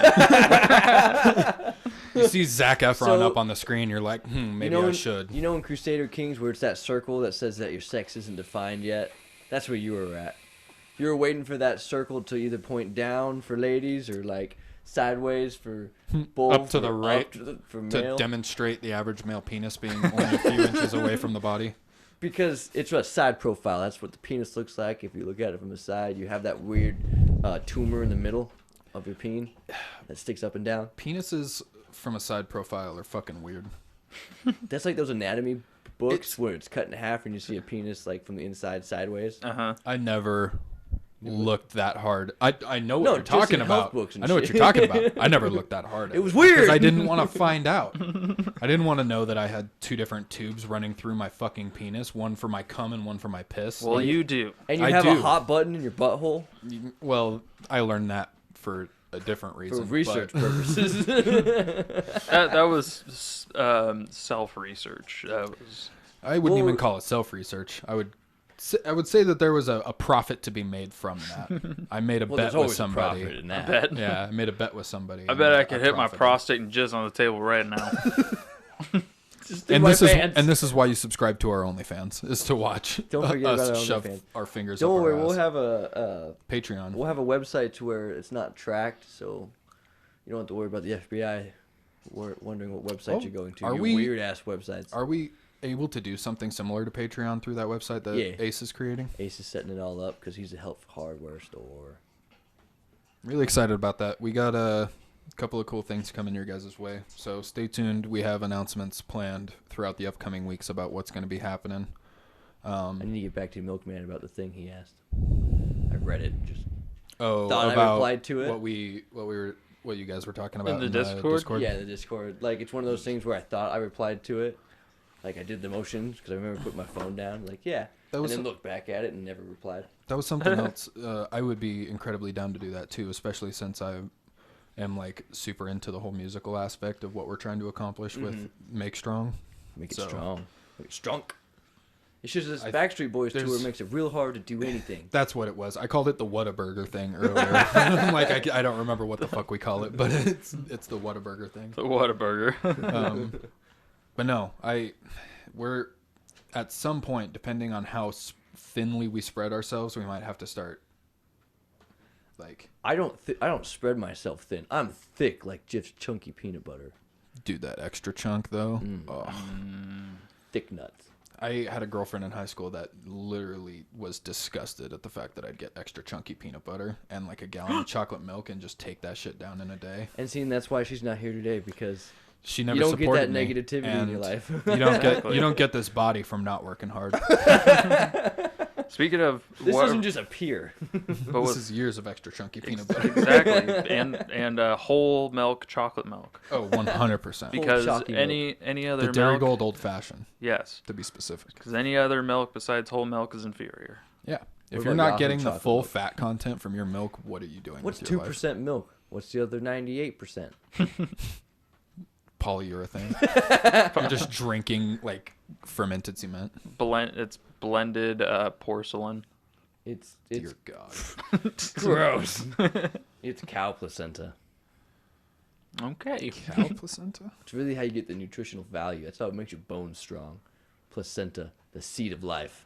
see Zac Efron up on the screen, you're like, maybe I should. You know in Crusader Kings where it's that circle that says that your sex isn't defined yet? That's where you were at. You were waiting for that circle to either point down for ladies or like sideways for both. Up to the right for male. To demonstrate the average male penis being only a few inches away from the body. Because it's a side profile. That's what the penis looks like. If you look at it from the side, you have that weird tumor in the middle of your peen that sticks up and down. Penises from a side profile are fucking weird. That's like those anatomy books where it's cut in half and you see a penis like from the inside sideways. Uh-huh. I never looked that hard. I know what No, you're just talking in health about. books and I know what shit. you're talking about. I never looked that hard at It was weird. because I didn't want to find out. I didn't want to know that I had 2 different tubes running through my fucking penis, one for my cum and one for my piss. Well, you do. And you I have do. a hot button in your butthole Well, I learned that for a different for reason. research but- purposes. That was self-research. That was. I wouldn't Well, even call it self-research. I would say that there was a profit to be made from that. I made a Well, bet there's with always a somebody. profit in that. Bet. Yeah, I made a bet with somebody. I bet I could hit my profited. prostate and jizz on the table right now. Just in And my this pants. is why you subscribe to our OnlyFans is to watch Don't forget us about our shove OnlyFans. our fingers Don't up worry, our we'll ass. have a Patreon. website to where it's not tracked, so you don't have to worry about the FBI wondering what website Oh, you're going to. are Your we- weird ass websites. Are we able to do something similar to Patreon through that website that Yeah. Ace is creating? Ace is setting it all up because he's a health hardware store. Really excited about that. We got a couple of cool things coming your guys' way, so stay tuned. We have announcements planned throughout the upcoming weeks about what's going to be happening. I need to get back to Milkman about the thing he asked. I read it. Just thought I about replied to it. what you guys were talking about the Discord? yeah, the Discord. Like it's one of those things where I thought I replied to it. Like I did the motions because I remember putting my phone down. Like yeah, That and was then looked back at it and never replied. That was something else. I would be incredibly down to do that too, especially since I am like super into the whole musical aspect of what we're trying to accomplish with Make Strong. Make it So- strong. Make it strong. It's just this I- Backstreet Boys tour there's- makes it real hard to do anything. That's what it was. I called it the Whataburger thing earlier. Like I don't remember what the fuck we call it, but it's the Whataburger thing. The Whataburger. But no, we're at some point, depending on how thinly we spread ourselves, we might have to start like I don't spread myself thin. I'm thick like Jif's chunky peanut butter. do that extra chunk though. Oh. Thick nuts. I had a girlfriend in high school that literally was disgusted at the fact that I'd get extra chunky peanut butter and like a gallon of chocolate milk and just take that shit down in a day. And seeing that's why she's not here today because She never you don't get supported that me, negativity in and your life. you don't get this body from not working hard. Speaking of This doesn't just appear. but This with, is years of extra chunky peanut butter. exactly, and whole milk chocolate milk, Oh, 100%. because chalky any other The Dairy milk, Gold Old Fashioned, yes, to be specific. because any other milk besides whole milk is inferior. Yeah. If What you're about not Yahoo getting the chocolate full milk? fat content from your milk, what are you doing What's with your 2% milk? What's the other 98%? polyurethane? I'm just drinking like fermented cement. It's blended porcelain. It's Dear God. gross. It's cow placenta. Okay. Cow placenta? It's really how you get the nutritional value. That's how it makes your bones strong. Placenta, the seed of life.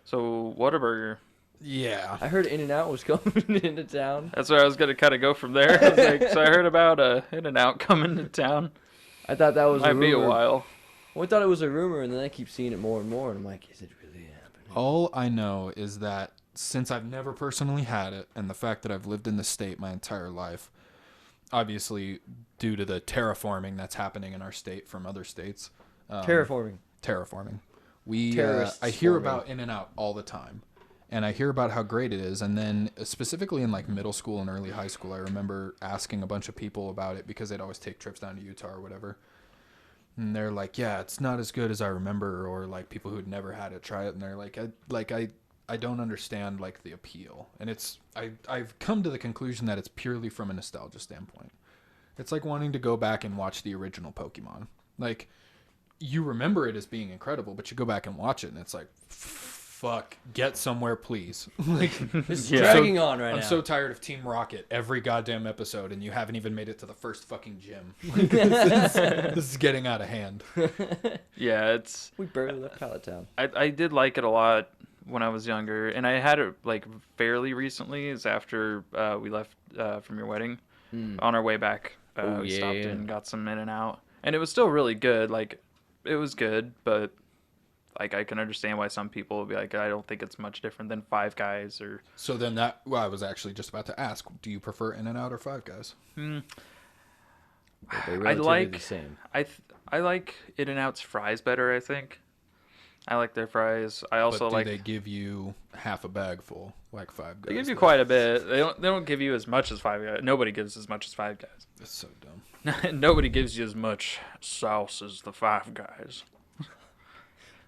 So Whataburger. Yeah. I heard In-N-Out was coming into town. That's where I was gonna kind of go from there. I was like, so I heard about In-N-Out coming to town. I thought that was Might a be a rumor. while. Well, I thought it was a rumor, and then I keep seeing it more and more, and I'm like, is it really happening? All I know is that since I've never personally had it, and the fact that I've lived in the state my entire life, obviously due to the terraforming that's happening in our state from other states. Terraforming. Terraforming. We Terrorists I hear forming. about In-N-Out all the time. And I hear about how great it is. And then specifically in like middle school and early high school, I remember asking a bunch of people about it because they'd always take trips down to Utah or whatever. And they're like, yeah, it's not as good as I remember. Or like people who'd never had it try it. And they're like, I don't understand like the appeal. And I've come to the conclusion that it's purely from a nostalgia standpoint. It's like wanting to go back and watch the original Pokemon. Like, you remember it as being incredible, but you go back and watch it and it's like, fuck, get somewhere, please. Like, It's Yeah. dragging on right I'm now. so tired of Team Rocket every goddamn episode, and you haven't even made it to the first fucking gym. Like, this is getting out of hand. Yeah, it's. We barely left Pallet Town. I did like it a lot when I was younger, and I had it like fairly recently. Is after we left from your wedding. On our way back, Oh, we yeah. stopped and got some In-N-Out, and it was still really good. Like, it was good, but like I can understand why some people would be like, I don't think it's much different than Five Guys or. So then I was actually just about to ask, do you prefer In-N-Out or Five Guys? They're I relatively like the same. I like In-N-Out's fries better. I think. I like their fries. I But also do like. they give you half a bag full, like Five Guys? They give you does? quite a bit. They don't give you as much as Five Guys. Nobody gives as much as Five Guys. That's so dumb. Nobody gives you as much sauce as the Five Guys.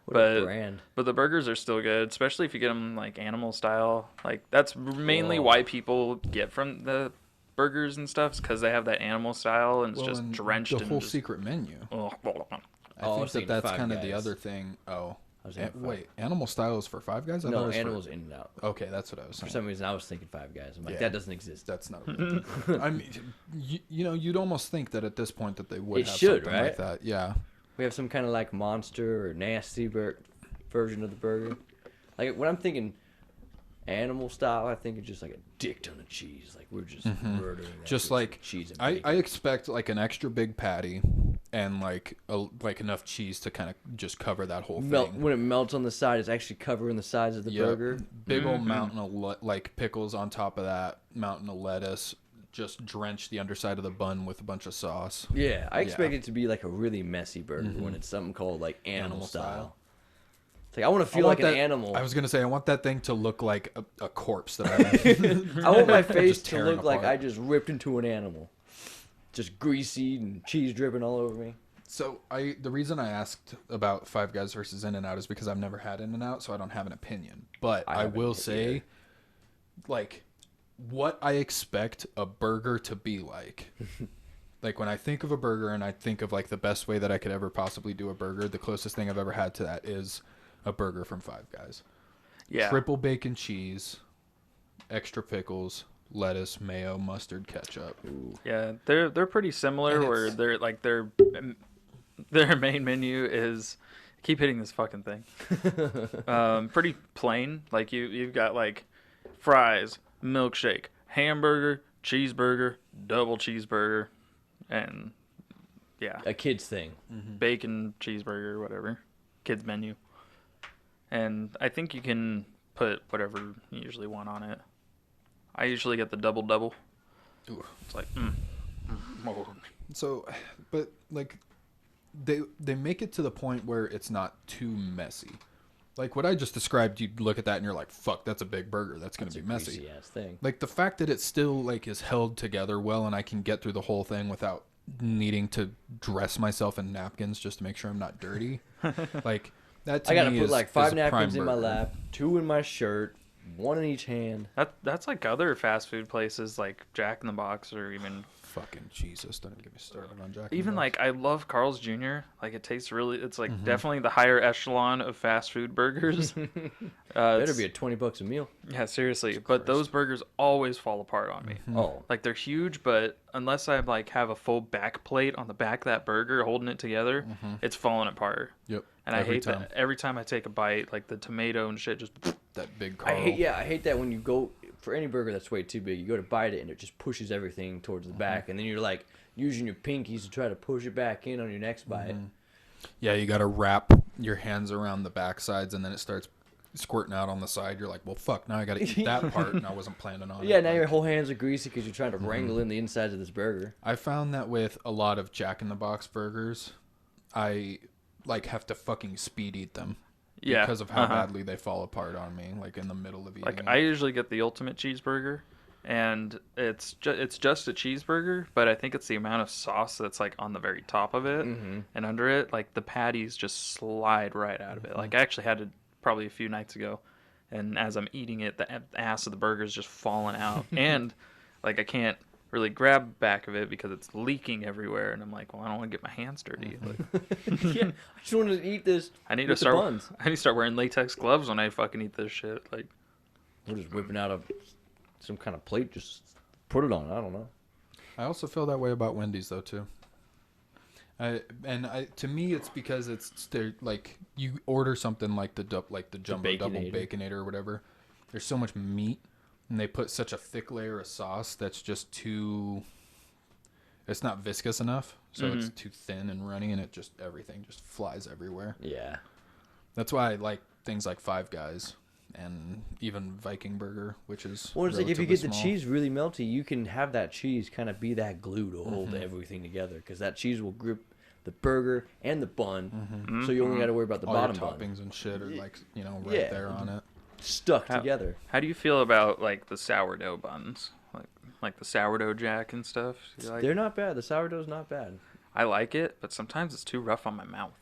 What a brand. But the burgers are still good, especially if you get them like animal style. Like that's mainly Oh. why people get from the burgers and stuff, because they have that animal style and it's just and drenched the in whole just, secret menu. oh, I I think was thinking that's Five kind of the Guys. other thing. Oh, I was thinking wait, animal style is for Five Guys? I thought it No, was for- animals in and out. Okay, that's what I was For saying. some reason, I was thinking Five Guys. I'm like, Yeah. that doesn't exist. That's not. A real thing. I mean, you know, you'd almost think that at this point that they would It have should, something right? like that. Yeah. We have some kind of like monster or nasty version of the burger. Like when I'm thinking animal style, I think it's just like a dick ton of cheese. Like we're just murdering that Just bitch like with cheese and I bacon. expect like an extra big patty and like enough cheese to kind of just cover that whole thing. When it melts on the side, it's actually covering the sides of the Yep. burger. Big old mountain of like pickles on top of that, mountain of lettuce. Just drench the underside of the bun with a bunch of sauce. Yeah, I expect it to be like a really messy burger when it's something called like animal style. style. It's like I want to feel like an animal. I was gonna say I want that thing to look like a corpse that I want my face Just to tearing look like apart. I just ripped into an animal. Just greasy and cheese dripping all over me. So the reason I asked about Five Guys versus In-N-Out is because I've never had In-N-Out, so I don't have an opinion. But I haven't will either. say, like, what I expect a burger to be like. Like when I think of a burger and I think of like the best way that I could ever possibly do a burger, the closest thing I've ever had to that is a burger from Five Guys. yeah. Triple bacon cheese, extra pickles, lettuce, mayo, mustard, ketchup. Yeah, they're pretty similar. And Where it's- they're like their main menu is keep hitting this fucking thing. Pretty plain. Like you've got like fries, milkshake, hamburger, cheeseburger, double cheeseburger, and yeah, A kid's thing. bacon cheeseburger, whatever, kids menu. And I think you can put whatever you usually want on it. I usually get the double. Ooh. It's like, oh. So, but like, they make it to the point where it's not too messy. Like what I just described, you look at that and you're like, "Fuck, that's a big burger. That's gonna be messy." Greasy ass thing. Like the fact that it still like is held together well, and I can get through the whole thing without needing to dress myself in napkins just to make sure I'm not dirty. Like that. To I gotta me put is, like is 5 a napkins prime in my burger. lap, 2 in my shirt, 1 in each hand. That's like other fast food places like Jack in the Box or even Fucking Jesus! Don't even get me started on Jack. in the even Box. like I love Carl's Jr. Like it tastes really. It's like definitely the higher echelon of fast food burgers. Better it's- be at $20 a meal. yeah, seriously. But those burgers always fall apart on me. Oh, Like they're huge, but unless I like have a full back plate on the back of that burger holding it together, it's falling apart. Yep. And I Every hate time. that every time I take a bite, like the tomato and shit just. That big Carl. I hate that when you go for any burger that's way too big. You go to bite it and it just pushes everything towards the back, and then you're like using your pinkies to try to push it back in on your next bite. Yeah, you got to wrap your hands around the back sides, and then it starts squirting out on the side. You're like, well, fuck, now I got to eat that part, and I wasn't planning on it. Yeah, now Like, your whole hands are greasy because you're trying to wrangle in the insides of this burger. I found that with a lot of Jack in the Box burgers, I like have to fucking speed eat them. Yeah, Because of how badly they fall apart on me, like in the middle of eating. Like it. I usually get the ultimate cheeseburger, and it's just a cheeseburger, but I think it's the amount of sauce that's like on the very top of it and under it. Like the patties just slide right out of it. Like I actually had it probably a few nights ago, and as I'm eating it, the ass of the burger is just falling out, and like I can't really grab back of it because it's leaking everywhere, and I'm like, well, I don't want to get my hands dirty. Like, Yeah, I just wanted to eat this. I need to with the start. buns. I need to start wearing latex gloves when I fucking eat this shit. Like, We're just whipping out some kind of plate, just put it on. I don't know. I also feel that way about Wendy's though too. To me, it's because they're like you order something like the jumbo double Baconator. baconator or whatever. There's so much meat, and they put such a thick layer of sauce that's just too. It's not viscous enough, so it's too thin and runny, and everything just flies everywhere. Yeah. That's why I like things like Five Guys and even Viking Burger, which is Well, it's like if you relatively get the small. cheese really melty, you can have that cheese kind of be that glue to hold everything together, because that cheese will grip the burger and the bun, so you only got to worry about the All bottom your bun. toppings and shit are like, you know, right there on it. Stuck together. How do you feel about like the sourdough buns, like the sourdough jack and stuff? You like? They're not bad. The sourdough's not bad. I like it, but sometimes it's too rough on my mouth.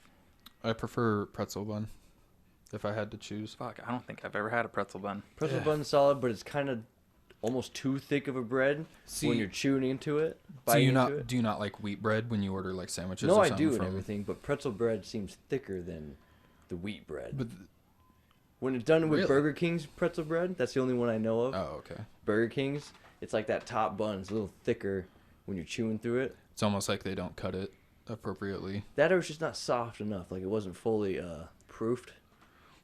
I prefer pretzel bun, if I had to choose. Fuck, I don't think I've ever had a pretzel bun. Pretzel bun's solid, but it's kind of almost too thick of a bread when you're chewing into it. Do you not like wheat bread when you order like sandwiches? No, or I something do and from... everything, but pretzel bread seems thicker than the wheat bread. But when it's done with Really? Burger King's pretzel bread, that's the only one I know of. oh, okay. Burger King's, it's like that top bun is a little thicker when you're chewing through it. It's almost like they don't cut it appropriately. That or it's just not soft enough. Like it wasn't fully proofed.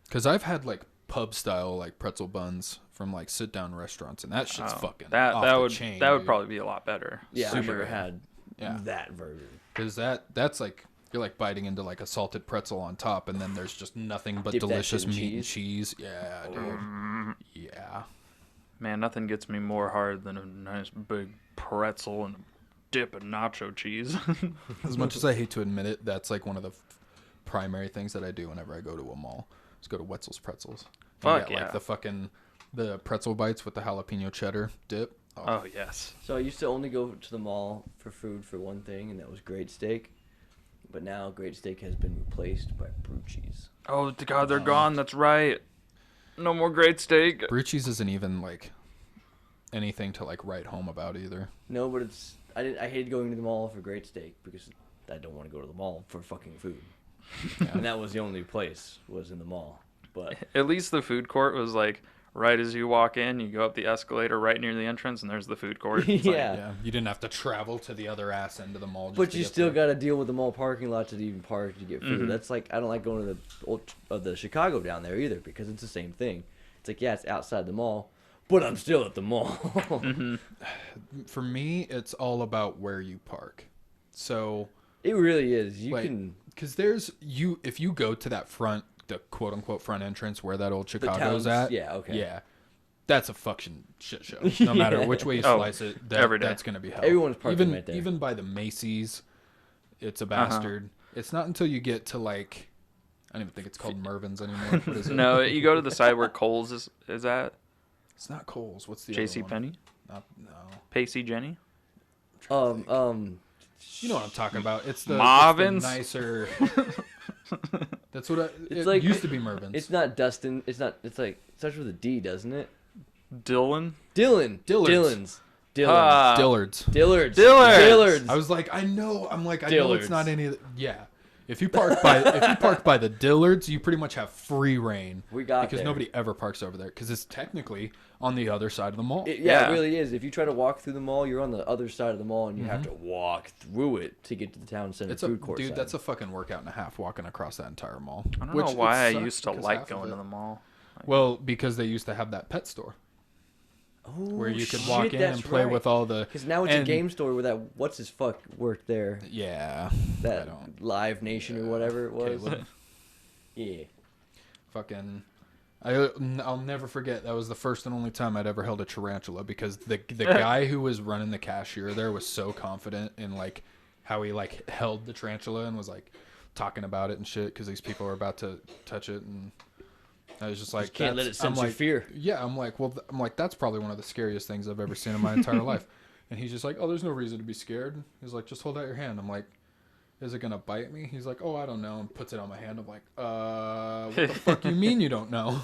Because I've had like pub style like pretzel buns from like sit down restaurants, and that shit's fucking that off that the would chain, that would dude. probably be a lot better. Yeah, I've Super never good. had Yeah. that version. Because that's like you're like biting into like a salted pretzel on top, and then there's just nothing but Dip that delicious shit in meat and cheese. Yeah, dude. Yeah. Man, nothing gets me more hard than a nice big pretzel and a dip of nacho cheese. As much as I hate to admit it, that's like one of the primary things that I do whenever I go to a mall. Is go to Wetzel's Pretzels. And Fuck get, yeah. like the pretzel bites with the jalapeno cheddar dip. Oh yes. So I used to only go to the mall for food for one thing, and that was great steak. But now great steak has been replaced by blue cheese. Oh God, they're gone. That's right. No more great steak. Blue cheese isn't even like anything to like write home about either. No, but I hated going to the mall for great steak because I don't want to go to the mall for fucking food. And that was the only place was in the mall. But At least the food court was like right as you walk in, you go up the escalator right near the entrance, and there's the food court. It's like, yeah. You didn't have to travel to the other ass end of the mall. Just But to you get still there. got to deal with the mall parking lot to even park to get food. That's like I don't like going to the Chicago down there either because it's the same thing. It's like yeah, it's outside the mall, but I'm still at the mall. For me, it's all about where you park. So It really is. You can because if you go to that the quote unquote front entrance where that old Chicago's town's- at. yeah, okay. Yeah. That's a fucking shit show. No matter which way you slice it, every day. that's gonna be hell. Everyone's parking right there. Even by the Macy's, it's a bastard. It's not until you get to like I don't even think it's called Mervin's anymore. What is it? No, you go to the side where Kohl's is at. It's not Kohl's. What's the J.C. other one? Penney, No. Pacey Jenny. You know what I'm talking about. It's the Marvin's? nicer. That's what it like- used to be Mervin's. It's not Dustin. It's not. It's like it starts with a D, doesn't it? Dylan. Dylan. Dillard's. Dylan. Dillard's. Dillard's. I was like, I know it's Dillard's. not any of the, yeah. If you park by the Dillards, you pretty much have free reign. We got because there. nobody ever parks over there because it's technically on the other side of the mall. Yeah, Yeah. it really is. If you try to walk through the mall, you're on the other side of the mall, and you have to walk through it to get to the town center It's a food court dude. side. That's a fucking workout and a half walking across that entire mall. I don't Which know why it I sucks used to because like half of going to it- the mall. Well, because they used to have that pet store where you could walk in and play with all the. Because now it's a and- game store where that what's his fuck worked there. Yeah, I That don't. Live Nation or whatever it was. Caleb. Yeah. Fucking. I'll never forget. That was the first and only time I'd ever held a tarantula because the guy who was running the cashier there was so confident in like how he like held the tarantula and was like talking about it and shit because these people were about to touch it and I was just like Just can't let that's- it sense I'm your like, fear. Yeah, I'm like, well, that's probably one of the scariest things I've ever seen in my entire life. And he's just like, oh, there's no reason to be scared. He's like, just hold out your hand. I'm like, is it gonna bite me? He's like, oh, I don't know, and puts it on my hand. I'm like, what the fuck you mean you don't know?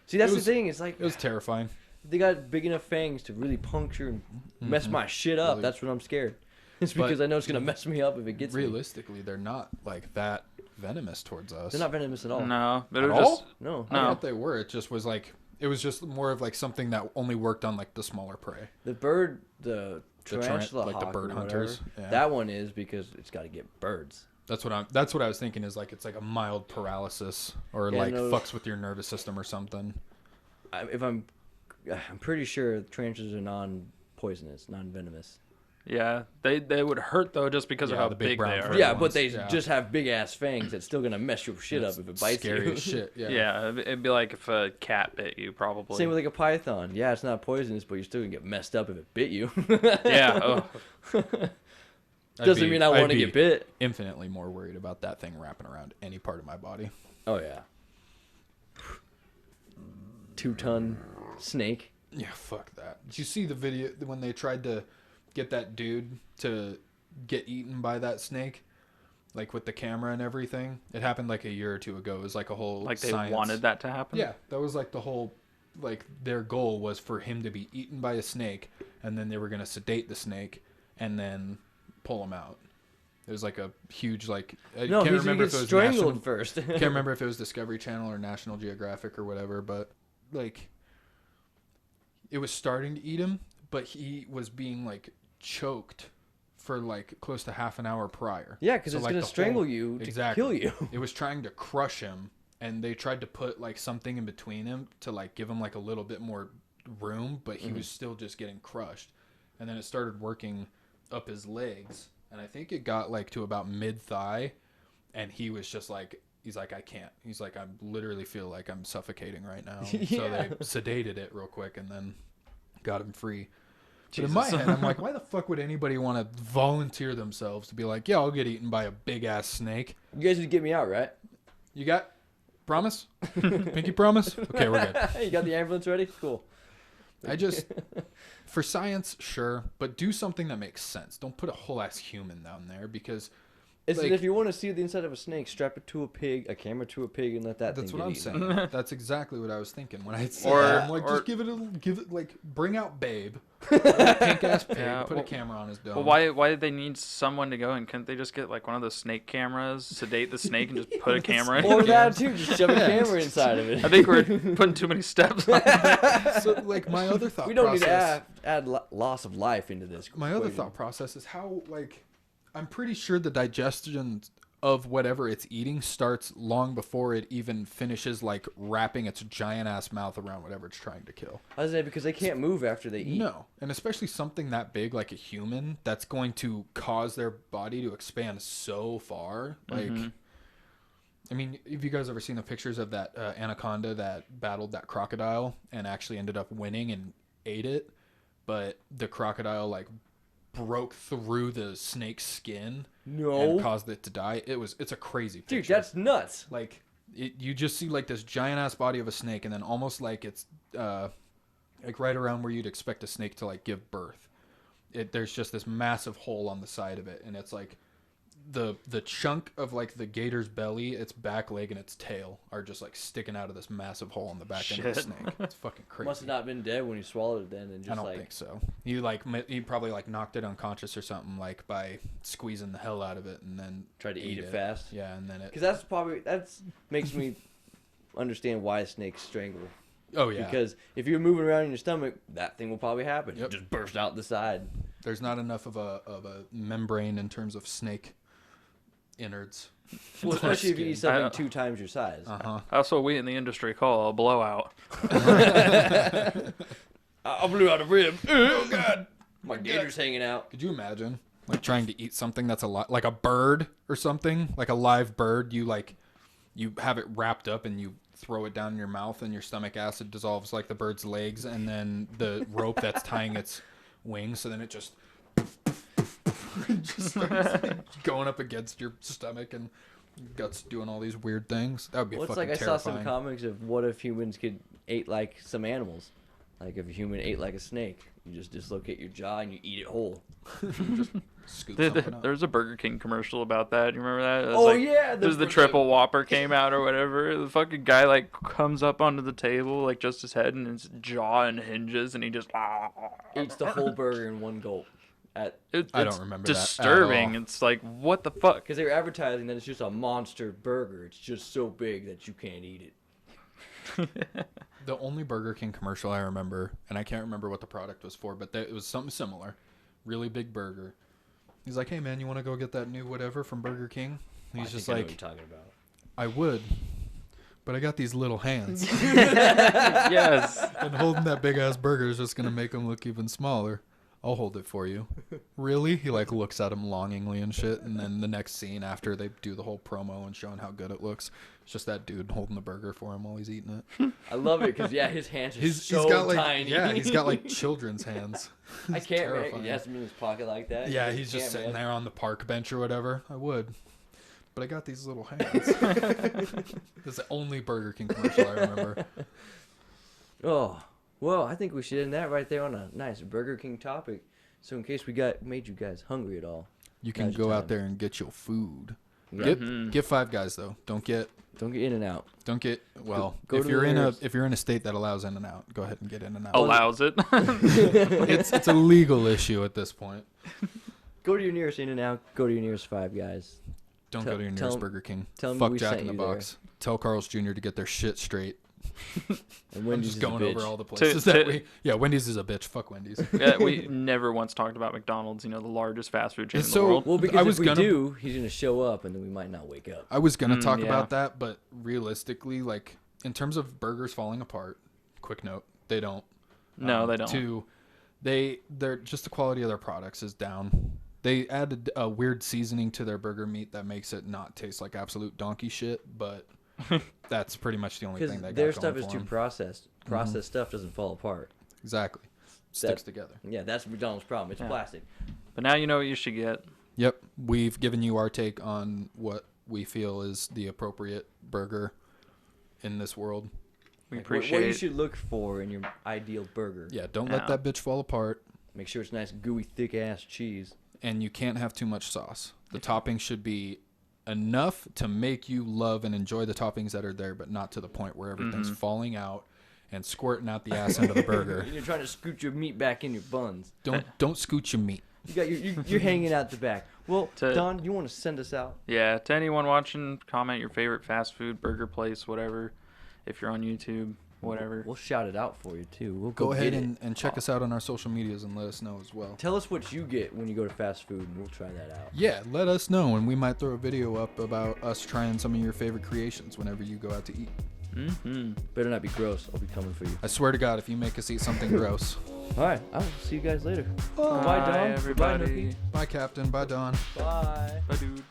See, that's It was- the thing. It's like It was terrifying. they got big enough fangs to really puncture and mess my shit up. Really. That's when I'm scared. It's But- because I know it's gonna mess me up if it gets me. Realistically, they're not like that venomous towards us. They're not venomous at all. No, but At it was all? just No. I No. thought they were. It just was like it was just more of like something that only worked on like the smaller prey. The bird, the The tarantula like the hawk bird or hunters, whatever, yeah. that one is because it's got to get birds. That's what I was thinking is like it's like a mild paralysis or Yeah, like no. fucks with your nervous system or something. I'm pretty sure tarantulas are non-poisonous, non-venomous. yeah. They would hurt though just because of Yeah, how the big big brown they are. fur Yeah, ones, but they yeah. just have big ass fangs that's still gonna mess your shit up if it bites Scary you. as shit. Yeah. Yeah, it'd be like if a cat bit you, probably. Same with like a python. Yeah, it's not poisonous, but you're still gonna get messed up if it bit you. Yeah. Oh. Doesn't mean I want to get bit. Infinitely more worried about that thing wrapping around any part of my body. Oh yeah. 2-ton snake. Yeah, fuck that. Did you see the video when they tried to get that dude to get eaten by that snake? Like with the camera and everything? It happened like a year or two ago. It was like a whole Like they science. wanted that to happen? Yeah, that was like the whole, like their goal was for him to be eaten by a snake, and then they were going to sedate the snake and then pull him out. It was like a huge, like, I No, can't he's remember gonna if get it was strangled first. Can't remember if it was Discovery Channel or National Geographic or whatever, but like it was starting to eat him, but he was being like choked for like close to half an hour prior. Yeah, because So, it's like, gonna the strangle whole- you to Exactly. kill you. It was trying to crush him, and they tried to put like something in between him to like give him like a little bit more room, but he was still just getting crushed. And then it started working up his legs, and I think it got like to about mid-thigh, and he was just like, he's like, I can't. He's like, I literally feel like I'm suffocating right now. So Yeah. they sedated it real quick and then got him free. But in Jesus. my head, I'm like, why the fuck would anybody want to volunteer themselves to be like, yeah, I'll get eaten by a big-ass snake? You guys would get me out, right? You got promise? Pinky promise? Okay, we're good. You got the ambulance ready? Cool. I just, for science, sure, but do something that makes sense. Don't put a whole ass human down there because It's like, if you want to see the inside of a snake, strap it to a pig, a camera to a pig, and let that that's thing what I'm get eaten. saying. That's exactly what I was thinking when I said Or- that. I'm like, or- just give it like, bring out Babe, pink ass pig, Yeah, put well- a camera on his dome. Well, why did they need someone to go in? Couldn't they just get like one of those snake cameras, sedate the snake, and just put a camera Or in? that too, just shove a Yeah. camera inside of it. I think we're putting too many steps on that. So, like, my other thought we don't need process, to add loss of life into this. my other equation. thought process is how, like, I'm pretty sure the digestion of whatever it's eating starts long before it even finishes, like, wrapping its giant ass mouth around whatever it's trying to kill. I was saying because they can't move after they eat. No, and especially something that big like a human that's going to cause their body to expand so far. Like, I mean, have you guys ever seen the pictures of that anaconda that battled that crocodile and actually ended up winning and ate it? But the crocodile like broke through the snake's skin No. and caused it to die. It's a crazy picture. Dude, that's nuts. Like you just see like this giant ass body of a snake, and then almost like it's like right around where you'd expect a snake to like give birth. There's just this massive hole on the side of it, and it's like the chunk of like the gator's belly, its back leg, and its tail are just like sticking out of this massive hole in the back end of the Shit. snake. It's fucking crazy. Must have not been dead when you swallowed it then, and just I don't like think so. He probably like knocked it unconscious or something, like by squeezing the hell out of it and then tried to eat it fast. Yeah, and then it. Because that's makes me understand why snakes strangle. Oh yeah. Because if you're moving around in your stomach, that thing will probably happen. Yep. Just burst out the side. There's not enough of a membrane in terms of snake innards. Well, especially if you eat I- something 2 times your size. Uh-huh. That's what we in the industry call a blowout. I blew out a rib. Oh god, my gator's hanging out. Could you imagine like trying to eat something that's like a bird or something, like a live bird? You have it wrapped up and you throw it down in your mouth, and your stomach acid dissolves like the bird's legs, and then the rope that's tying its wings, so then it just starts like, going up against your stomach and guts doing all these weird things. That would be Well, it's fucking like I terrifying. saw some comics of what if humans could ate like some animals. Like if a human ate like a snake, you just dislocate your jaw and you eat it whole. Scoop something up. There's a Burger King commercial about that. You remember that? It was Oh, like, yeah, There's the triple Whopper came out or whatever. The fucking guy like comes up onto the table, like just his head, and his jaw unhinges, and he just Eats the whole burger in one gulp. I don't it's remember that at disturbing. all. It's like, what the fuck? Because they were advertising that it's just a monster burger. It's just so big that you can't eat it. The only Burger King commercial I remember, and I can't remember what the product was for, but it was something similar. Really big burger. He's like, hey man, you want to go get that new whatever from Burger King? And he's just I know like, what you're talking about. I would, but I got these little hands. Yes. And holding that big ass burger is just going to make them look even smaller. I'll hold it for you. Really? He like looks at him longingly and shit. And then the next scene after they do the whole promo and showing how good it looks, it's just that dude holding the burger for him while he's eating it. I love it because his hands are He's so got like tiny. yeah, he's got like children's hands. I It's can't. Man. terrifying. He has him in his pocket like that. Yeah, he's just can't, sitting man. there on the park bench or whatever. I would. But I got these little hands. This is the only Burger King commercial I remember. Oh, well, I think we should end that right there on a nice Burger King topic. So in case we made you guys hungry at all, You can now's your go time. out there and get your food. Yeah. Get Five Guys though. Don't get In and Out. well. Go if to you're the in nearest- if you're in a state that allows In and Out, go ahead and get In and Out. Allows it. It's a legal issue at this point. Go to your nearest In and Out. Go to your nearest Five Guys. Don't Tell- go to your tell nearest 'em- Burger King. tell 'em Fuck we Jack sent in the you there. Box. Tell Carl's Jr. to get their shit straight. And I'm Wendy's just is a going bitch. over all the places that we. Yeah, Wendy's is a bitch. Fuck Wendy's. Yeah, we never once talked about McDonald's, the largest fast food chain It's in so- the world. Well, I because was if we gonna- do, he's gonna show up, and then we might not wake up. I was gonna talk yeah. about that, but realistically, like in terms of burgers falling apart, quick note, they don't. No, they don't. Two, they're just the quality of their products is down. They added a weird seasoning to their burger meat that makes it not taste like absolute donkey shit, but that's pretty much the only Because thing they got their going stuff is for too 'em. processed. Processed stuff doesn't fall apart. Exactly. Sticks together. Yeah, that's McDonald's problem. It's Yeah. plastic. But now you know what you should get. Yep. We've given you our take on what we feel is the appropriate burger in this world. We Like, what you appreciate. should look for in your ideal burger. Yeah, don't let Yeah. that bitch fall apart. Make sure it's nice, gooey, thick ass cheese. And you can't have too much sauce. The toppings should be enough to make you love and enjoy the toppings that are there, but not to the point where everything's falling out and squirting out the ass end of the burger. And you're trying to scoot your meat back in your buns. Don't scoot your meat. You got you're hanging out the back. Well, To- Don, you want to send us out? Yeah, to anyone watching, comment your favorite fast food burger place, whatever. If you're on YouTube, whatever. We'll shout it out for you too. We'll Go ahead get it. and check us out on our social medias and let us know as well. Tell us what you get when you go to fast food, and we'll try that out. Yeah, let us know, and we might throw a video up about us trying some of your favorite creations whenever you go out to eat. Better not be gross. I'll be coming for you. I swear to God, if you make us eat something gross. All right, I will see you guys later. Bye. Bye, Don. everybody. Bye, Nookie. Bye, Captain. Bye, Don. Bye. Bye, dude.